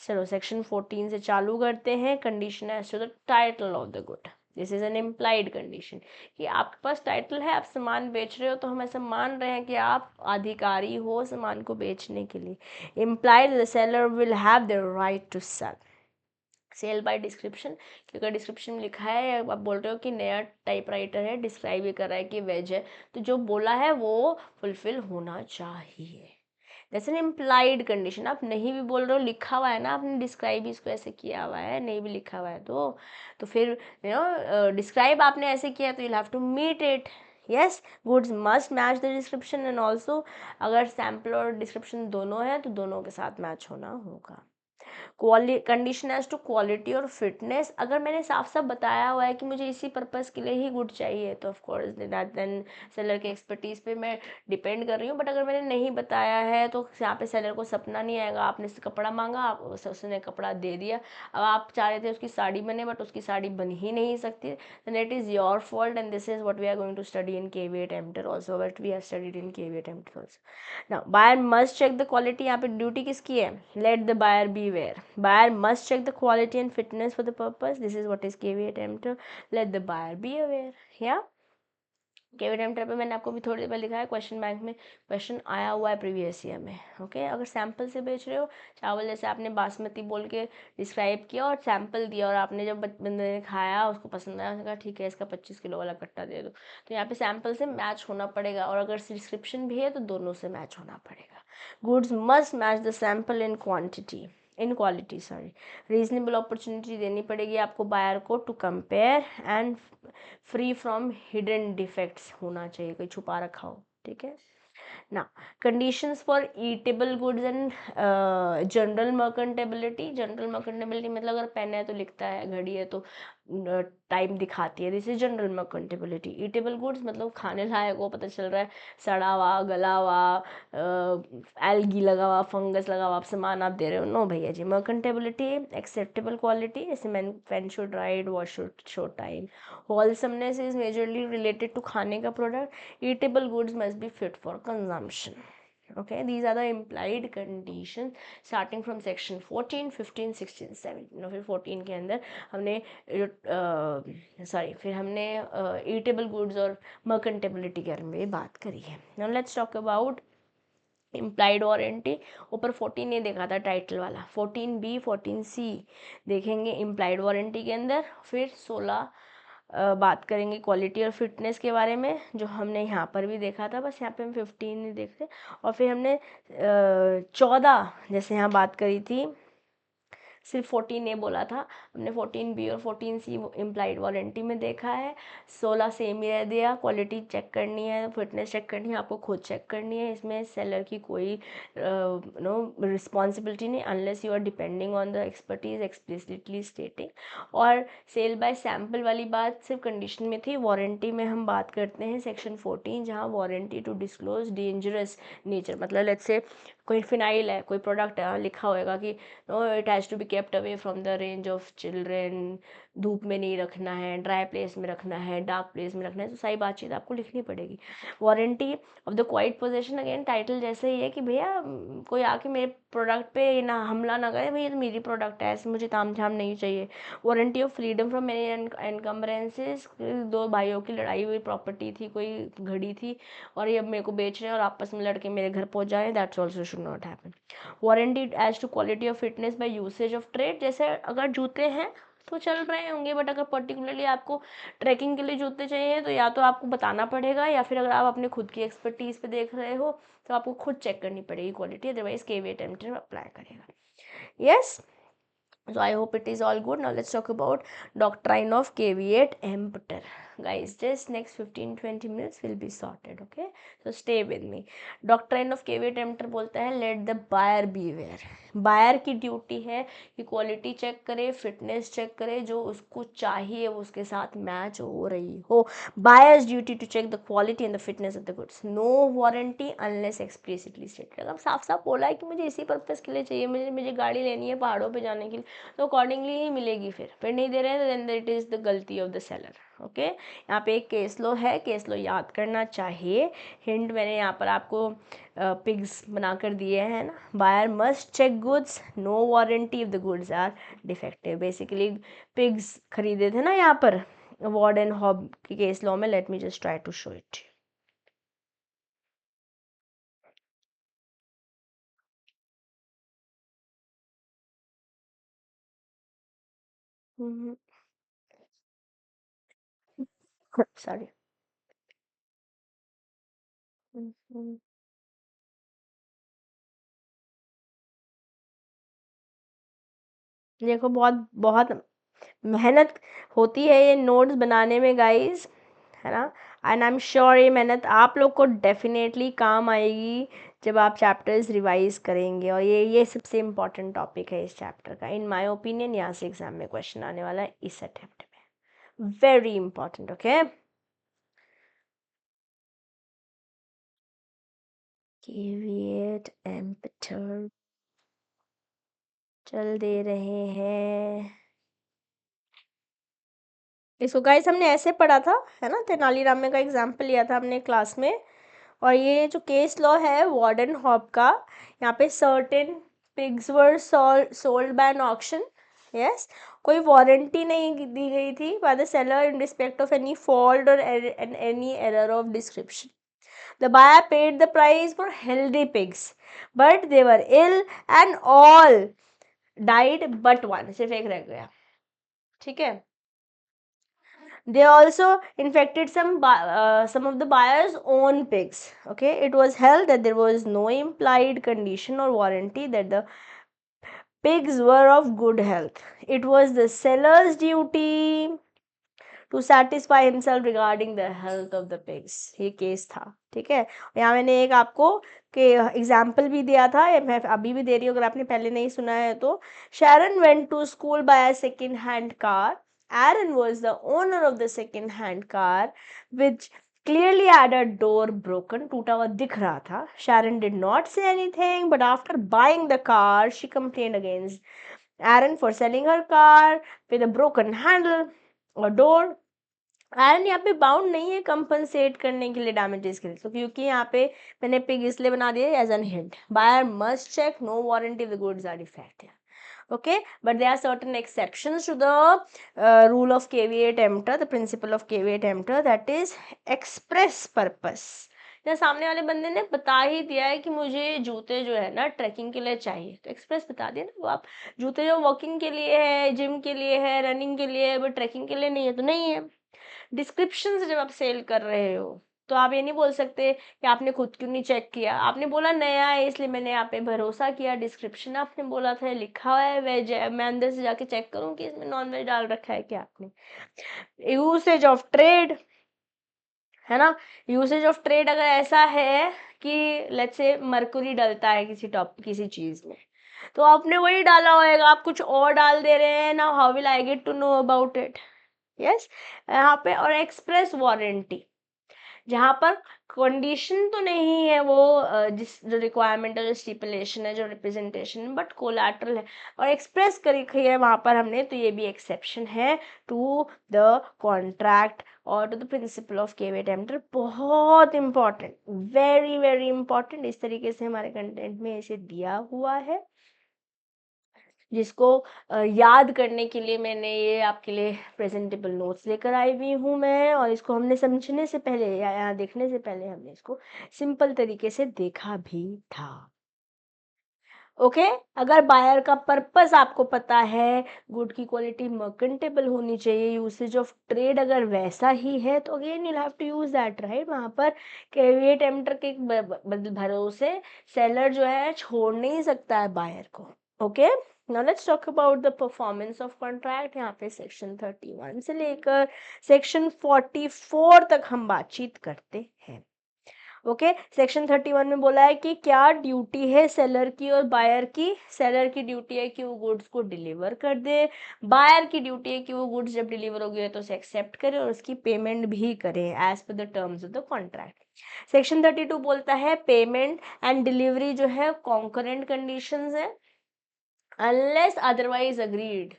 चलो सेक्शन 14 से चालू करते हैं। Condition as to the title of the good, this is an implied condition कि आपके पास टाइटल है, आप सामान बेच रहे हो, तो हम ऐसा मान रहे हैं कि आप अधिकारी हो सामान को बेचने के लिए। Implied the seller will have the right to sell. Sale by description, क्योंकि डिस्क्रिप्शन में लिखा है, आप बोल रहे हो कि नया टाइपराइटर है, डिस्क्राइब ये कर रहा है कि वेज है, तो जो बोला है वो फुलफिल होना चाहिए। That's an implied condition. आप नहीं भी बोल रहे हो, लिखा हुआ है ना, आपने डिस्क्राइब इसको ऐसे किया हुआ है, नहीं भी लिखा हुआ है तो फिर यू नो डिस्क्राइब आपने ऐसे किया तो you have to meet it. Yes, goods must match the description and also अगर सैम्पल और डिस्क्रिप्शन दोनों है तो दोनों के साथ मैच होना होगा। कंडीशन एज टू क्वालिटी और फिटनेस, अगर मैंने साफ साफ बताया हुआ है कि मुझे इसी पर्पस के लिए ही गुड चाहिए तो ऑफ कोर्स देन सेलर के एक्सपर्टीज पे मैं डिपेंड कर रही हूँ। बट अगर मैंने नहीं बताया है तो यहाँ पे सेलर को सपना नहीं आएगा, आपने से कपड़ा मांगा, आप उसने कपड़ा दे दिया, अब आप चाह रहे थे उसकी साड़ी बने बट उसकी साड़ी बन ही नहीं सकती, then it is your fault and this is what we are going to study in KVA Tempter also, but we have studied in KVA Tempter also. Now buyer must check the quality, यहाँ पे duty किसकी है, let the buyer beware वेयर। Buyer must check the quality and fitness for the purpose. This is what is KVA Tempter. Let the buyer be aware. Yeah. KVA Tempter पे मैंने आपको भी थोड़ी देर पहले लिखा है, क्वेश्चन बैंक में क्वेश्चन आया हुआ है प्रीवियस ईयर में। ओके, अगर सैंपल से बेच रहे हो चावल, जैसे आपने बासमती बोल के डिस्क्राइब किया और सैंपल दिया, और आपने जब बंदे ने खाया उसको पसंद आया, उसने कहा ठीक है इसका 25 किलो वाला कट्टा दे दो, तो यहाँ पे सैंपल से मैच होना पड़ेगा, और अगर डिस्क्रिप्शन भी है तो दोनों से मैच होना पड़ेगा। Goods must match the sample in quantity, in quality sorry. Reasonable opportunity देनी पड़ेगी आपको बायर को to compare, and free from hidden defects होना चाहिए, कोई छुपा रखा हो। ठीक है ना। Conditions for eatable goods and general merchantability. General merchantability मतलब अगर पेन है तो लिखता है, घड़ी है तो टाइम दिखाती है, this is general मर्केंटेबिलिटी। Eatable goods मतलब खाने लायक हो, पता चल रहा है सड़ा हुआ गला हुआ एल्गी लगा हुआ फंगस लगा हुआ आप सामान आप दे रहे हो, नो भैया जी। मर्केंटेबिलिटी एक्सेप्टेबल क्वालिटी, जैसे pen should write, watch should show time. Wholesomeness is majorly related to खाने का product. Eatable goods must be fit for consumption. Okay, these are the implied conditions starting from section 14, 15, 16, 17। फिर 14 के अंदर हमने फिर हमने eatable goods और मर्केंटेबिलिटी के बारे में बात करी है। Now let's talk about implied warranty. ऊपर 14 ये देखा था टाइटल वाला, 14B 14C देखेंगे इम्प्लाइड वारंटी के अंदर। फिर 16 बात करेंगे क्वालिटी और फिटनेस के बारे में, जो हमने यहाँ पर भी देखा था, बस यहाँ पे हम 15 नहीं देख रहे। और फिर हमने 14 जैसे यहाँ बात करी थी, सिर्फ 14 ए बोला था, हमने 14B और 14C इम्प्लाइड वारंटी में देखा है। 16 सेम ही रह दिया, क्वालिटी चेक करनी है, फिटनेस चेक करनी है, आपको खुद चेक करनी है, इसमें सेलर की कोई नो रिस्पॉन्सिबिलिटी नहीं, unless you are depending on the expertise explicitly stating. और सेल बाय सैम्पल वाली बात सिर्फ कंडीशन में थी। वारंटी में हम बात करते हैं सेक्शन 14, जहाँ warranty to disclose dangerous nature, मतलब लेट्स से कोई फिनाइल है, कोई प्रोडक्ट है, लिखा होएगा कि no it has to be kept away from the range of children, धूप में नहीं रखना है, ड्राई प्लेस में रखना है, डार्क प्लेस में रखना है, तो सारी बातचीत आपको लिखनी पड़ेगी। Warranty of the quite possession, again title जैसे ही है कि भैया कोई आके मेरे प्रोडक्ट पे ना हमला ना करे, भैया तो मेरी प्रोडक्ट है, ऐसे मुझे ताम झाम नहीं चाहिए। Warranty of freedom from many encumbrances, दो भाइयों की लड़ाई हुई, प्रॉपर्टी थी, कोई घड़ी थी और ये अब मेरे को बेच रहे हैं और आपस में लड़के मेरे घर पहुंच जाए, that's also should not happen. Warranty as to quality of fitness by usage of trade, जैसे अगर जूते हैं तो चल रहे होंगे, बट अगर पर्टिकुलरली आपको ट्रैकिंग के लिए जूते चाहिए तो या तो आपको बताना पड़ेगा, या फिर अगर आप अपने खुद की एक्सपर्टीज पे देख रहे हो तो आपको खुद चेक करनी पड़ेगी quality, otherwise caveat emptor apply करेगा। Yes, so I hope it is all good. Now let's talk about doctrine of caveat emptor. Guys, just next 15-20 minutes will be sorted, okay? So stay with me. Doctrine of caveat emptor बोलता है let the buyer beware. Buyer की duty है कि quality check करे, fitness check करे, जो उसको चाहिए वो उसके साथ मैच हो रही हो। Buyer's duty to check the quality and the fitness of the goods, no warranty unless explicitly stated. अब साफ साफ बोला है कि मुझे इसी पर्पज़ के लिए चाहिए, मुझे गाड़ी लेनी है पहाड़ों पे जाने के लिए, तो अकॉर्डिंगली ही मिलेगी। फिर नहीं दे रहे हैं तो देन इट इज़ द गलती ऑफ द सेलर। ओके, यहाँ पे एक केस लो है, केस लो याद करना चाहिए। हिंट मैंने यहाँ पर आपको पिग्स बनाकर दिए हैं ना। Buyer must check goods, no warranty if the goods are defective. Basically pigs खरीदे थे ना यहाँ पर वॉर्ड एंड हॉब के केस लॉ में। Let me just try to show it. Sorry. देखो बहुत बहुत मेहनत होती है ये नोट्स बनाने में गाइस, है ना। एंड आई एम श्योर ये मेहनत आप लोग को डेफिनेटली काम आएगी जब आप चैप्टर्स रिवाइज करेंगे। और ये सबसे इम्पॉर्टेंट टॉपिक है इस चैप्टर का, इन माय ओपिनियन। यहाँ से एग्जाम में क्वेश्चन आने वाला है इस अटेम्प्ट में, वेरी इंपॉर्टेंट। ओके, केविएट एम्पटर चल दे रहे हैं इसको गाइस। हमने ऐसे पढ़ा था, है ना, तेनालीराम का एग्जाम्पल लिया था हमने क्लास में। और ये जो केस लॉ है वार्डन हॉब का, यहाँ पे certain pigs were sold by an auction. Yes, कोई वारंटी नहीं दी गई थी by the seller in respect of any fault और any error of description. The buyer paid the price for healthy pigs but they were ill and all died but one, सिर्फ एक रह गया। ठीक है, they also infected some of the buyer's own pigs. Okay, it was held that there was no implied condition or warranty that the pigs were of good health. It was the seller's duty to satisfy himself regarding the health of the pigs. ये case था। ठीक है, यहाँ मैंने एक आपको के example भी दिया था, मैं अभी भी दे रही हूँ अगर आपने पहले नहीं सुना है तो। Sharon went to school by a second hand car. Aaron was the owner of the second hand car which clearly had a door broken, टूटा हुआ दिख रहा था। Sharon did not say anything, but after buying the car she complained against Aaron for selling her car with a broken handle और door. Iron यहाँ पे bound नहीं है कंपनसेट करने के लिए डैमेजेस के लिए, तो क्योंकि यहाँ पे मैंने पिग इसलिए बना दिया as an hint. Buyer must check, no warranty the goods are defective. Okay, but there are certain exceptions to the rule of caveat emptor, the principle of caveat emptor, that is express purpose. या सामने वाले बंदे ने बता ही दिया है कि मुझे जूते जो है ना ट्रैकिंग के लिए चाहिए, तो एक्सप्रेस बता दिया ना। वो आप जूते जो वॉकिंग के लिए है, जिम के लिए है, रनिंग के लिए है, बट ट्रैकिंग के लिए नहीं है तो नहीं है। डिस्क्रिप्शन से जब आप सेल कर रहे हो तो आप ये नहीं बोल सकते कि आपने खुद क्यों नहीं चेक किया। आपने बोला नया है इसलिए मैंने यहाँ पे भरोसा किया। डिस्क्रिप्शन आपने बोला था लिखा हुआ है वेज है, मैं अंदर से जाके चेक करूँ कि इसमें नॉन वेज डाल रखा है क्या आपने। यूसेज ऑफ ट्रेड, है ना। यूसेज ऑफ ट्रेड अगर ऐसा है कि लेट्स से मरकुरी डलता है किसी चीज में, तो आपने वही डाला होएगा, आप कुछ और डाल दे रहे हैं ना। How will I get to know about it. Yes, यहाँ पे और एक्सप्रेस वारंटी, जहाँ पर कंडीशन तो नहीं है वो जिस जो रिक्वायरमेंट है, जो स्टिपुलेशन है, जो रिप्रेजेंटेशन, बट कोलैटरल है और एक्सप्रेस करी है वहाँ पर हमने, तो ये भी एक्सेप्शन है टू द कॉन्ट्रैक्ट और to the principle of caveat emptor. बहुत इंपॉर्टेंट, वेरी वेरी इंपॉर्टेंट, इस तरीके से हमारे कंटेंट में इसे दिया हुआ है, जिसको याद करने के लिए मैंने ये आपके लिए प्रेजेंटेबल नोट्स लेकर आई हुई हूँ मैं, और इसको हमने समझने से पहले या यहाँ देखने से पहले हमने इसको सिंपल तरीके से देखा भी था। ओके अगर बायर का पर्पस आपको पता है, गुड की क्वालिटी मर्केंटेबल होनी चाहिए, यूसेज ऑफ ट्रेड अगर वैसा ही है, तो again you have to use that, right. वहाँ पर केवेट एम्प्टर के भरोसे सेलर जो है छोड़ नहीं सकता है बायर को। Okay now let's talk about the performance of contract. यहाँ पे सेक्शन 31 से लेकर सेक्शन 44 तक हम बातचीत करते हैं। ओके सेक्शन 31 में बोला है कि क्या ड्यूटी है सेलर की और बायर की। सेलर की ड्यूटी है कि वो गुड्स को डिलीवर कर दे, बायर की ड्यूटी है कि वो गुड्स जब डिलीवर हो गए तो उसे एक्सेप्ट करे और उसकी पेमेंट भी करे as per the terms of the contract. Section 32 बोलता है पेमेंट एंड डिलीवरी जो है कॉन्करेंट कंडीशंस है अनलेस अदरवाइज अग्रीड।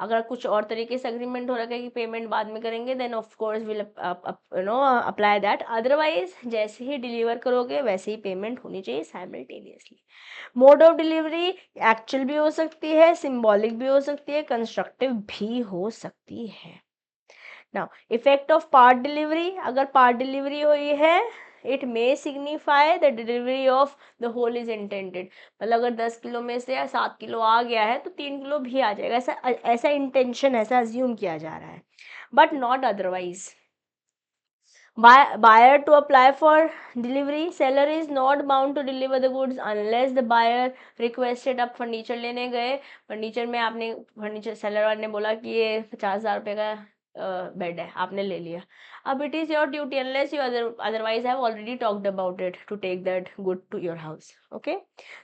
अगर कुछ और तरीके से अग्रीमेंट हो रखा है कि पेमेंट बाद में करेंगे, then of course will apply that, otherwise जैसे ही डिलीवर करोगे वैसे ही पेमेंट होनी चाहिए simultaneously. Mode of delivery actual भी हो सकती है, सिंबॉलिक भी हो सकती है, कंस्ट्रक्टिव भी हो सकती है। Now effect of part delivery, अगर पार्ट डिलीवरी हुई है it may signify the delivery of the whole is intended. मतलब अगर 10 किलो में से 7 किलो आ गया है तो 3 किलो भी आ जाएगा, ऐसा ऐसा इंटेंशन, ऐसा अज्यूम किया जा रहा है, but not otherwise. buyer to apply for delivery, seller is not bound to deliver the goods unless the buyer requested। अब फर्नीचर लेने गए, फर्नीचर में आपने फर्नीचर सेलर वाले ने बोला कि ये 50,000 रुपये का बेड है, आपने ले लिया। अब it is your duty unless you otherwise have already talked about it to take that good to your house. Okay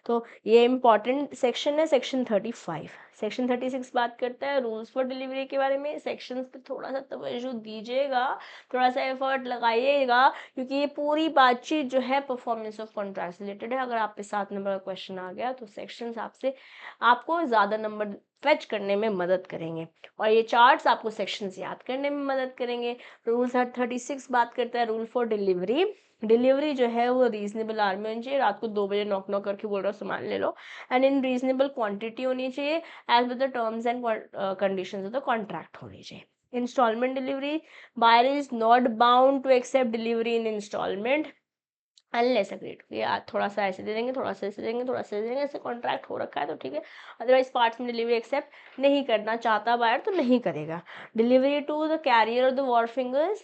तो ये इंपॉर्टेंट सेक्शन है सेक्शन 35। सेक्शन 36 बात करता है रूल्स फॉर डिलीवरी के बारे में। सेक्शन पे थोड़ा सा तवज्जो दीजिएगा, थोड़ा सा एफर्ट लगाइएगा, क्योंकि ये पूरी बातचीत जो है परफॉर्मेंस ऑफ कॉन्ट्रैक्ट रिलेटेड है। अगर आप पे 7 नंबर का क्वेश्चन आ गया तो सेक्शंस आपसे आपको ज़्यादा नंबर फेच करने में मदद करेंगे और ये चार्ट्स आपको सेक्शंस याद करने में मदद करेंगे। रूल 36 बात करता है रूल फॉर डिलीवरी। डिलीवरी जो है वो रीजनेबल आवर में होनी चाहिए, रात को 2 बजे नॉक नॉक करके बोल रहा हूँ सामान ले लो, एंड इन रीजनेबल क्वांटिटी होनी चाहिए as with the terms and conditions of the contract होनी चाहिए। Instalment delivery, buyer is not bound to accept delivery in instalment unless agreed. ये थोड़ा सा ऐसे दे देंगे, थोड़ा सा ऐसे देंगे, थोड़ा सा दे देंगे, ऐसे कॉन्ट्रैक्ट हो रखा है तो ठीक है, अदरवाइज पार्ट्स में डिलीवरी एक्सेप्ट नहीं करना चाहता बायर तो नहीं करेगा। डिलीवरी टू द कैरियर और द वॉरफिंगर्स,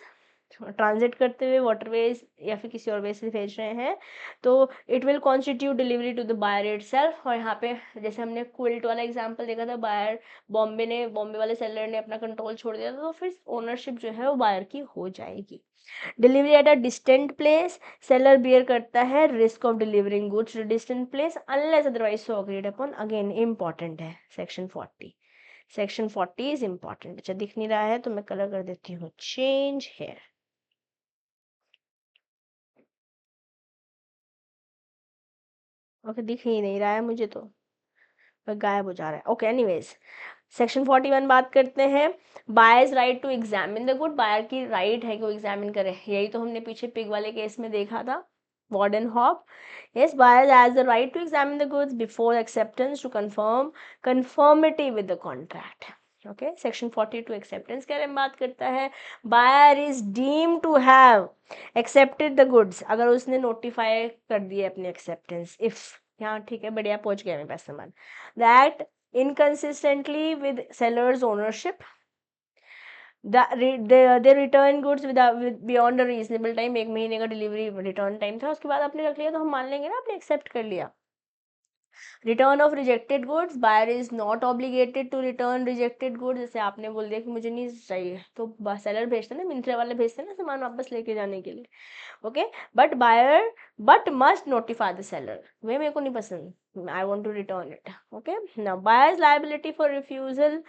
ट्रांजिट करते हुए वाटरवेज या फिर किसी और वे से भेज रहे हैं तो it will constitute delivery to the buyer itself. और यहाँ पे जैसे हमने क्विल्ट वाला एग्जांपल देखा था, बायर बॉम्बे वाले सेलर ने अपना कंट्रोल छोड़ दिया था तो फिर ओनरशिप जो है वो बायर की हो जाएगी। Delivery at a distant place, seller bear करता है risk of delivering goods to distant place unless otherwise so agreed upon. Again important है सेक्शन 40। Section 40 is important. अच्छा दिख नहीं रहा है तो मैं कलर कर देती हूँ चेंज हेयर। ओके दिख ही नहीं रहा है मुझे तो गायब हो जा रहा है। ओके एनीवेज सेक्शन 41 बात करते हैं buyer's right to examine the good. Buyer की राइट है कि वो एग्जामिन करे, यही तो हमने पीछे पिग वाले केस में देखा था, warden hop. yes buyers has the right to examine the goods before acceptance to confirm conformity with the contract। okay section 42 acceptance के बारे में बात करता है। buyer is deemed to have accepted the goods, अगर उसने नोटिफाई कर दिया अपनी acceptance if, यहाँ ठीक है बढ़िया पहुंच गया मेरे पास सामान, that inconsistently with seller's ownership, they return goods with beyond a reasonable time। 1 महीने का डिलीवरी रिटर्न टाइम था, उसके बाद आपने रख लिया तो हम मान लेंगे ना आपने एक्सेप्ट कर लिया। Return of rejected goods, buyer is not obligated to return rejected goods. जैसे आपने बोल दिया कि मुझे नहीं चाहिए तो सेलर भेजते ना, मिंत्रा वाले भेजते ना सामान वापस लेके जाने के लिए। Okay but must notify the seller, वे मेरे को नहीं पसंद, I want to return it. Okay now buyer's liability for refusal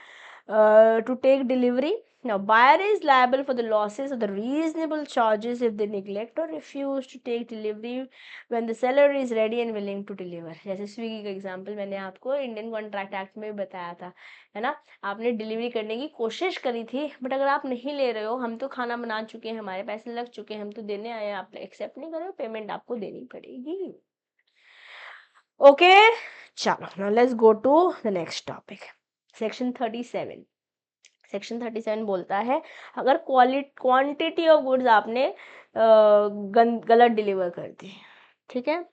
to take delivery, Now, buyer is liable for the losses or the reasonable charges if they neglect or refuse to take delivery when the seller is ready and willing to deliver. जैसे Swiggy का example मैंने आपको Indian contract act में भी बताया था, है ना. आपने डिलीवरी करने की कोशिश करी थी, बट अगर आप नहीं ले रहे हो, हम तो खाना बना चुके हैं, हमारे पैसे लग चुके हैं, हम तो देने आए हैं, आप एक्सेप्ट नहीं कर रहे हो, पेमेंट आपको देनी पड़ेगी. ओके, चलो, now let's go to the next topic. Section 37. Section 37 बोलता है, अगर क्वांटिटी ऑफ गुड्स आपने गलत डिलीवर कर दी, ठीक है,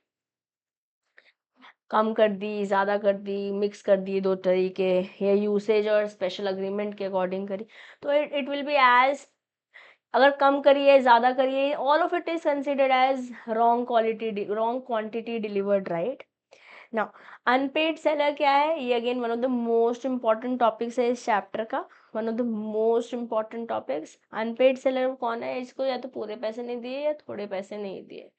कम कर दी, ज़्यादा कर दी, मिक्स कर दी, दो तरीके, या यूसेज और स्पेशल अग्रीमेंट के अकॉर्डिंग करी, तो इट विल बी एज, अगर कम करिए, ज़्यादा करिए, all of it is considered as wrong quantity delivered, right. Now, unpaid seller क्या है, ये again one of the most important topics है इस चैप्टर का. One of the most important topics. Unpaid seller कौन है, इसको या तो पूरे पैसे नहीं दिए या थोड़े पैसे नहीं दिए,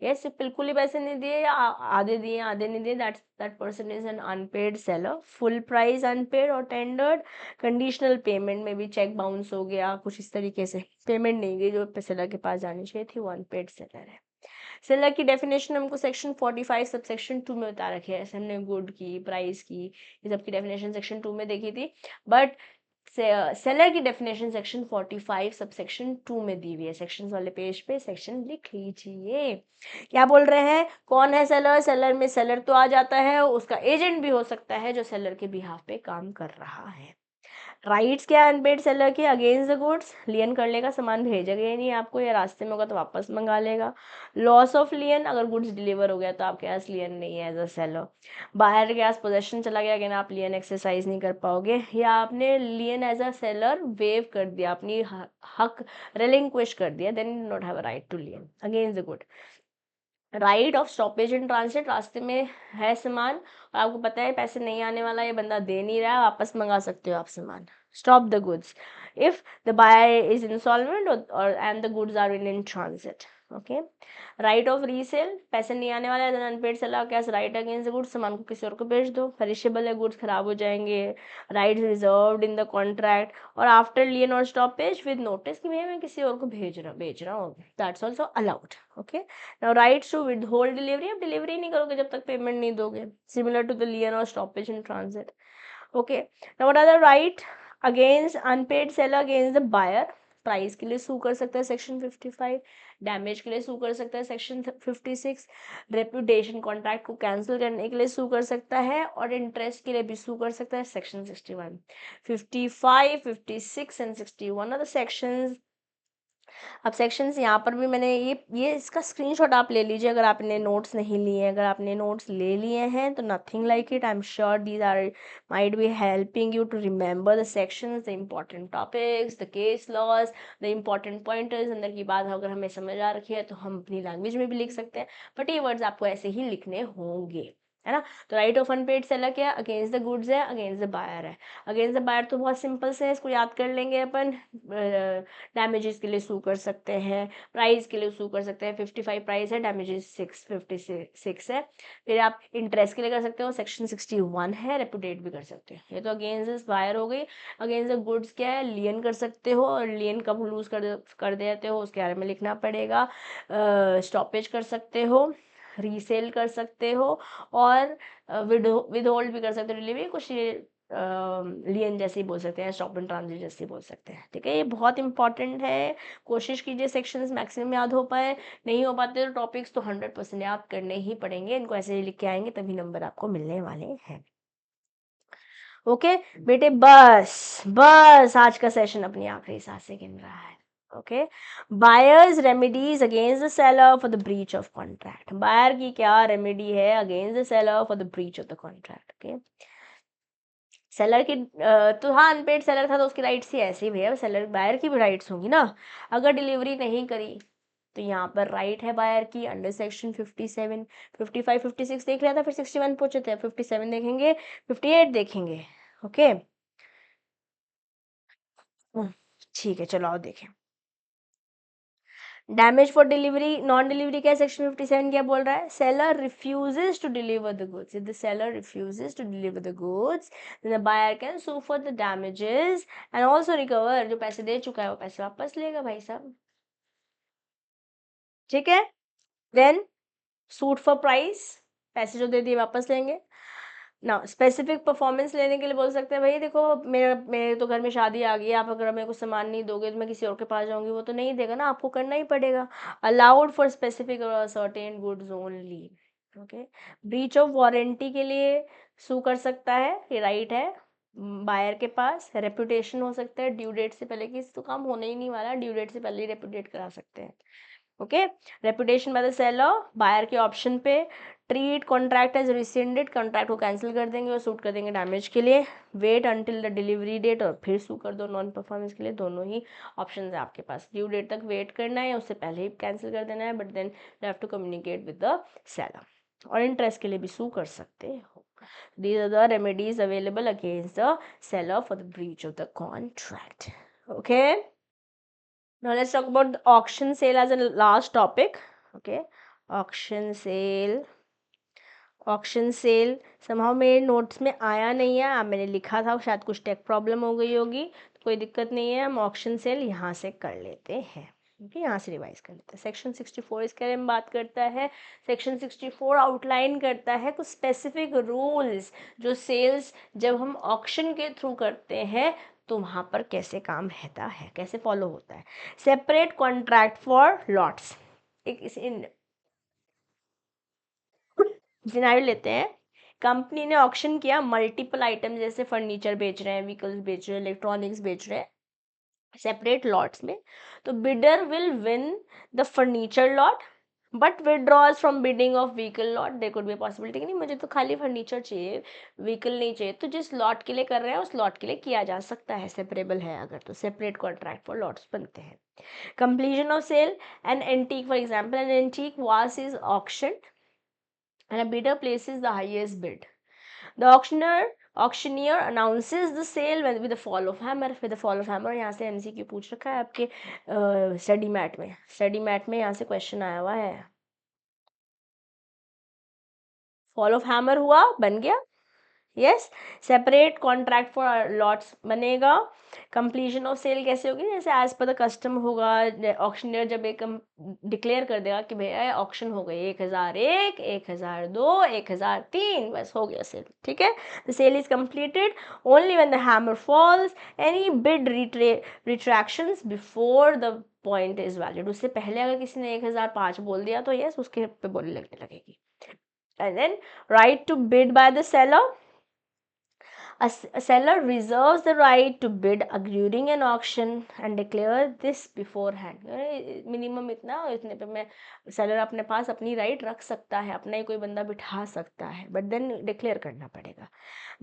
या सिर्फ बिल्कुल ही पैसे नहीं दिए या आधे दिए आधे नहीं दिए, that person is an unpaid seller. Full price unpaid और टेंडर्ड कंडीशनल पेमेंट में भी चेक बाउंस हो गया, कुछ इस तरीके से पेमेंट नहीं गई जो सेलर के पास जानी चाहिए थी, वो अनपेड सेलर है. सेलर की डेफिनेशन हमको सेक्शन 45 सब सेक्शन 2 में बता रखी है. ऐसे हमने गुड की, प्राइस की, ये सब की डेफिनेशन सेक्शन 2 में देखी थी, बट सेलर की डेफिनेशन सेक्शन 45 सब सेक्शन 2 में दी हुई है. सेक्शन वाले पेज पे सेक्शन लिख लीजिए. क्या बोल रहे हैं, कौन है सेलर. सेलर में सेलर तो आ जाता है, उसका एजेंट भी हो सकता है जो सेलर के बिहाफ पे काम कर रहा है. राइट्स क्या अनपेड सेलर के, अगेंस्ट द गुड्स, लियन कर लेगा, सामान भेजेगा ही नहीं आपको, या रास्ते में होगा तो वापस मंगा लेगा. लॉस ऑफ लियन, अगर गुड्स डिलीवर हो गया तो आपके पास लियन नहीं है एज अ सेलर. बाहर के पास पोजेशन चला गया, अगेन आप लियन एक्सरसाइज नहीं कर पाओगे, या आपने lien as a seller waive कर दिया, अपनी हक रिलिंक्विश कर दिया, then you not have a right to lien against the good. Right of stoppage in transit, रास्ते में है सामान और आपको पता है पैसे नहीं आने वाला, ये बंदा दे नहीं रहा है, वापस मंगा सकते हो आप सामान. Stop the goods if the buyer is insolvent और and the goods are in transit. Okay. Right of resale, पैसे नहीं आने वाला है, unpaid seller has right against the goods, सामान को किसी और को बेच दो. पेरिशेबल है, गुड्स खराब हो जाएंगे, right reserved in the contract, और आफ्टर लियन और स्टॉपेज विद नोटिस कि मैं किसी और को बेच रहा हूँ, that's also allowed. Okay. Now rights to withhold delivery, अब डिलीवरी नहीं करोगे जब तक पेमेंट नहीं दोगे, सिमिलर टू द लियन और stoppage in transit. Okay. Now what are the right against unpaid seller against the buyer, price के लिए सू कर सकता है सेक्शन 55, डैमेज के लिए सू कर सकता है सेक्शन 56, रेपुटेशन कॉन्ट्रैक्ट को कैंसिल करने के लिए सू कर सकता है, और इंटरेस्ट के लिए भी सू कर सकता है section 61. 55, 56 and 61 are the sections. अब सेक्शंस यहाँ पर भी मैंने ये इसका स्क्रीनशॉट आप ले लीजिए अगर आपने नोट्स नहीं लिए. अगर आपने नोट्स ले लिए हैं तो nothing like it, I am sure these are might be helping you to remember the sections, the important topics, the case laws, the important pointers. अंदर की बात अगर हमें समझ आ रखी है तो हम अपनी लैंग्वेज में भी लिख सकते हैं, बट ये वर्ड्स आपको ऐसे ही लिखने होंगे, है ना. तो राइट ऑफ अनपेड सेलर क्या है, अगेंस्ट द गुड्स है, अगेंस्ट द बायर है. अगेंस्ट द बायर तो बहुत सिंपल से है, इसको याद कर लेंगे अपन. डैमेजेस के लिए सू कर सकते हैं, प्राइस के लिए सू कर सकते हैं, 55 प्राइस है, डैमेजेस 56 है. फिर आप इंटरेस्ट के लिए कर सकते हो, सेक्शन 61 है, रेपुटेट भी कर सकते हैं. ये तो अगेंस्ट बायर हो गई. अगेंस्ट द गुड्स क्या है, लियन कर सकते हो, और लियन कब लूज कर देते हो उसके बारे में लिखना पड़ेगा. स्टॉपेज कर सकते हो, रीसेल कर सकते हो, और विदहोल्ड भी कर सकते हो डिलीवरी, कुछ लियन जैसे ही बोल सकते हैं, स्टॉप एंड ट्रांजिट जैसे ही बोल सकते हैं. ठीक है, ये बहुत इंपॉर्टेंट है. कोशिश कीजिए सेक्शंस मैक्सिमम याद हो पाए, नहीं हो पाते तो टॉपिक्स तो 100% याद करने ही पड़ेंगे. इनको ऐसे ही लिख के आएंगे तभी नंबर आपको मिलने वाले हैं. ओके बेटे, बस बस आज का सेशन अपनी आखिरी सांस से गिन रहा है. ओके. Buyers remedies against the seller for the breach of contract. Buyer की क्या रेमेडी है against the seller for the breach of the contract. Okay. Seller की तो हाँ, अनपेड सेलर था तो उसकी राइट्स ही ऐसे ही भैया, सेलर बायर की भी राइट्स होंगी ना. अगर डिलीवरी नहीं करी तो यहाँ पर राइट है बायर की अंडर सेक्शन 57, 55, 56 देख लिया था, फिर 61 पूछे थे, 57 देखेंगे, 58 देखेंगे. ओके. ठीक है, चलो आओ देखें. Damage for delivery, non delivery क्या, सेक्शन 57 क्या बोल रहा है, seller refuses to deliver the goods, if the seller refuses to deliver the goods then the buyer can sue for the damages and also recover, जो पैसे दे चुका है वो पैसे वापस लेगा भाई साहब, ठीक है। देन सूट फॉर प्राइस, पैसे जो दे दिए वापस लेंगे ना। स्पेसिफिक परफॉर्मेंस लेने के लिए बोल सकते हैं भाई देखो मेरे तो घर में शादी आ गई है, आप अगर मेरे को सामान नहीं दोगे तो मैं किसी और के पास जाऊंगी, वो तो नहीं देगा ना, आपको करना ही पड़ेगा। अलाउड फॉर स्पेसिफिक और certain goods only, okay. Breach of warranty के लिए सू कर सकता है, ये राइट है बायर के पास। रेपुटेशन हो सकता है, ड्यू डेट से पहले, किसी तो काम होने ही नहीं वाला, ड्यू डेट से पहले ही रेपुटेट करा सकते हैं, ओके। Repudiation by the seller, buyer के ऑप्शन पे। Treat contract as rescinded, contract को कैंसिल कर देंगे और सूट कर देंगे डैमेज के लिए। Wait until the delivery date, और फिर सू कर दो नॉन परफॉर्मेंस के लिए, दोनों ही ऑप्शन है आपके पास। ड्यू डेट तक वेट करना है, उससे पहले ही कैंसिल कर देना है, but then you have to communicate with the seller. और इंटरेस्ट के लिए भी सू कर सकते हो। These are the remedies available against the seller for the breach of the contract. Okay. Now let's talk about the auction sale as a last topic. Okay, auction sale. Auction sale somehow मेरे notes में आया नहीं है, मैंने लिखा था, शायद कुछ टेक प्रॉब्लम हो गई होगी, तो कोई दिक्कत नहीं है, हम ऑक्शन सेल यहाँ से कर लेते हैं, ओके। यहाँ से रिवाइज कर लेते हैं। सेक्शन 64 इसके बारे में बात करता है। सेक्शन 64 आउटलाइन करता है कुछ स्पेसिफिक रूल्स, जो सेल्स जब हम ऑक्शन के थ्रू करते हैं तो वहाँ पर कैसे काम रहता है, कैसे फॉलो होता है। सेपरेट कॉन्ट्रैक्ट फॉर लॉट्स, एक सिनेरियो लेते हैं। कंपनी ने ऑक्शन किया, मल्टीपल आइटम जैसे फर्नीचर बेच रहे हैं, व्हीकल्स बेच रहे हैं, इलेक्ट्रॉनिक्स बेच रहे हैं सेपरेट लॉट्स में। तो bidder will win the furniture lot but withdraws from bidding of vehicle lot. There could be possibility कि नहीं मुझे तो खाली फर्नीचर चाहिए, व्हीकल नहीं चाहिए, तो जिस लॉट के लिए कर रहे हैं उस लॉट के लिए किया जा सकता है, सेपरेबल है अगर, तो सेपरेट कॉन्ट्रैक्ट फॉर लॉट्स बनते हैं। Completion of sale, an antique for example, an antique was is auction and a bidder places the highest bid. The auctioneer announces the sale with the fall of hammer. With the fall of hammer, यहाँ से MCQ पूछ रखा है आपके study mat में यहाँ से question आया हुआ है। फॉल ऑफ हैमर हुआ, बन गया, yes. Separate contract for lots बनेगा। कंप्लीशन ऑफ सेल कैसे होगी, जैसे एज पर द कस्टम होगा, ऑक्शनियर जब एक डिक्लेयर कर देगा कि भैया ऑक्शन हो गई 1001, 1002, 1003, बस हो गया सेल, ठीक है। The sale is completed only when the hammer falls, any bid retractions before the point is valid. उससे पहले अगर किसी ने 1005 बोल दिया तो यस उसके पे बोली लगने लगेगी। And then right to bid by the seller, a seller reserves the right to bid during an auction and declare this beforehand. Minimum इतना, इतने पे मैं सेलर अपने पास अपनी राइट रख सकता है, अपना ही कोई बंदा बिठा सकता है, बट देन डिक्लेयर करना पड़ेगा।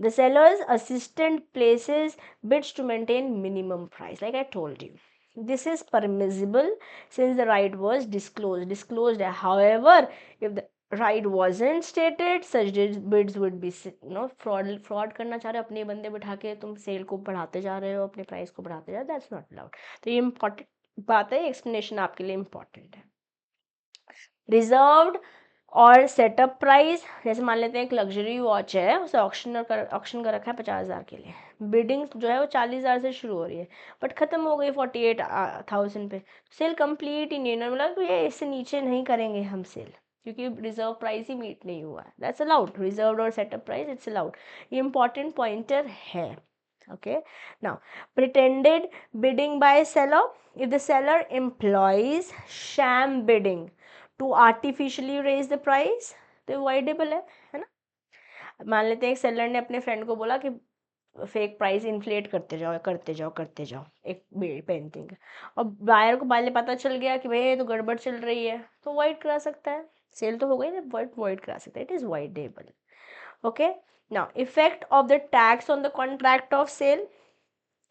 The seller's assistant places bids to maintain minimum price, like I told you. This is permissible since the right was disclosed. However, if the right wasn't stated, such bids would be fraud करना चाह रहे हो, अपने बंदे बिठा के तुम cell को बढ़ाते जा रहे हो, अपने प्राइस को बढ़ाते जा रहे हो, दैट्स नॉट अलाउड। तो ये इंपॉर्टेंट बात है, एक्सप्लेनेशन आपके लिए इंपॉर्टेंट है। रिजर्व्ड और सेटअप प्राइस, जैसे मान लेते हैं एक लग्जरी वॉच है, उसे ऑक्शन का रखा है 50,000 के लिए, बिडिंग जो है वो 40,000 से शुरू हो रही है बट खत्म हो गई 48,000 पे, सेल कंप्लीट ही नहीं, मतलब ये इससे नीचे नहीं करेंगे हम सेल, क्योंकि रिजर्व प्राइस ही मीट नहीं हुआ है, दैट्स अलाउड। रिजर्व और सेटअप प्राइस इट्स अलाउड, ये इंपॉर्टेंट पॉइंटर है, okay। Now pretended bidding by seller, if the seller employs sham bidding to artificially raise the price, तो अवॉइडेबल है ना। मान लेते हैं एक सेलर ने अपने फ्रेंड को बोला कि फेक प्राइस इन्फ्लेट करते जाओ करते जाओ करते जाओ एक पेंटिंग, और बायर को पहले पता चल गया कि भाई ये तो गड़बड़ चल रही है, तो वॉइड करा सकता है, सेल तो हो गई ना, बट वॉइड करा सकता है, it is voidable, okay. Now effect of the tax on the contract of sale,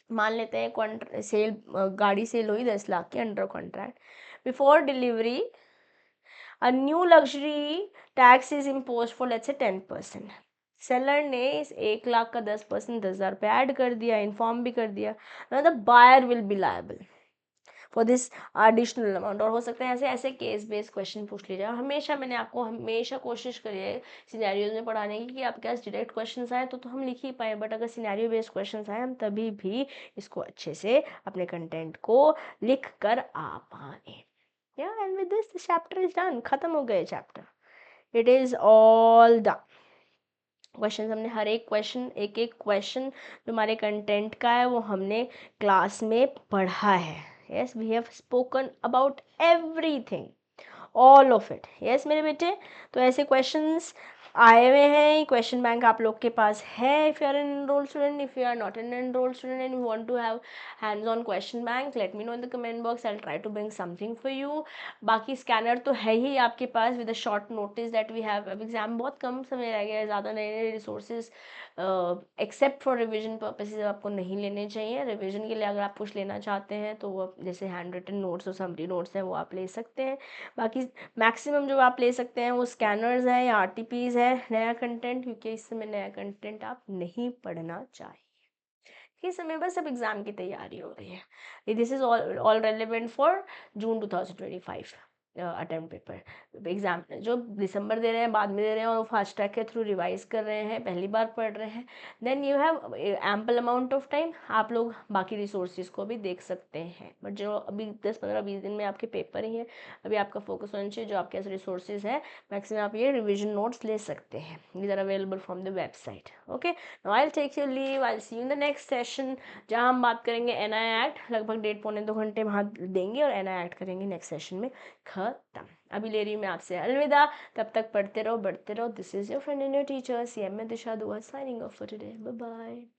मान लेते हैं सेल गाड़ी सेल हुई 10 लाख की under contract, before delivery a new luxury tax is imposed for let's say 10%, seller ने इस 1 लाख का 10% 10,000 पे ऐड कर दिया, इन्फॉर्म भी कर दिया, now the buyer will be liable for this additional amount. और हो सकता है ऐसे ऐसे केस बेस्ड क्वेश्चन पूछ लीजिए। हमेशा मैंने आपको हमेशा कोशिश करी है सिनेरियोज में पढ़ाने की कि आपके पास डायरेक्ट क्वेश्चन आए तो हम लिख ही पाए, बट अगर सिनेरियो बेस्ड क्वेश्चन आए हम तभी भी इसको अच्छे से अपने कंटेंट को लिख कर आ पाए। Yeah, and with this the chapter is done. खत्म हो गए chapter, it is all done. Question हमने हर एक क्वेश्चन, एक एक क्वेश्चन जो हमारे कंटेंट का है वो हमने क्लास में पढ़ा है। Yes, we have spoken about everything, all of it. Yes मेरे बेटे, तो ऐसे क्वेश्चंस आए हुए हैं, क्वेश्चन बैंक आप लोग के पास है। If you are an enrolled student, if you are not an enrolled student and you want to have hands on question bank, let me know in the comment box, I will try to bring something for you. बाकी scanner तो है ही आपके पास with a short notice that we have. अब exam बहुत कम समय रह गया है, ज़्यादा नए नए resources except for revision purposes आपको नहीं लेने चाहिए। रिविजन के लिए अगर आप कुछ लेना चाहते हैं तो वो जैसे हैंड रिटन नोट्स और समरी नोट्स हैं वो आप ले सकते हैं। बाकी मैक्सिमम जो आप ले सकते हैं वो स्कैनर्स हैं या आरटीपीज है, नया कंटेंट, क्योंकि इस समय नया कंटेंट आप नहीं पढ़ना चाहिए। इस समय बस अब एग्जाम की तैयारी हो रही है। This is all relevant for June 2025 attempt paper exam. जो दिसंबर दे रहे हैं, बाद में दे रहे हैं और वो फास्ट ट्रैक के थ्रू रिवाइज कर रहे हैं, पहली बार पढ़ रहे हैं, then you have ample amount of time, आप लोग बाकी रिसोर्सेज को भी देख सकते हैं। बट जो अभी 10-15-20 दिन में आपके पेपर ही हैं, अभी आपका फोकस होना चाहिए जो आपके पास रिसोर्सेज है, मैक्सिमम आप ये रिविजन नोट्स ले सकते हैं। These are available from the website. Okay, now I will take your leave, I will see you in the next session जहाँ हम बात करेंगे एनआई एक्ट। लगभग 1.5-2 घंटे वहाँ देंगे और एनआई एक्ट करेंगे नेक्स्ट सेशन में। खत्म। अभी ले रही हूँ मैं आपसे अलविदा, तब तक पढ़ते रहो, बढ़ते रहो। This is your friend and your teacher CMA Disha Dua, signing off for today. Bye bye.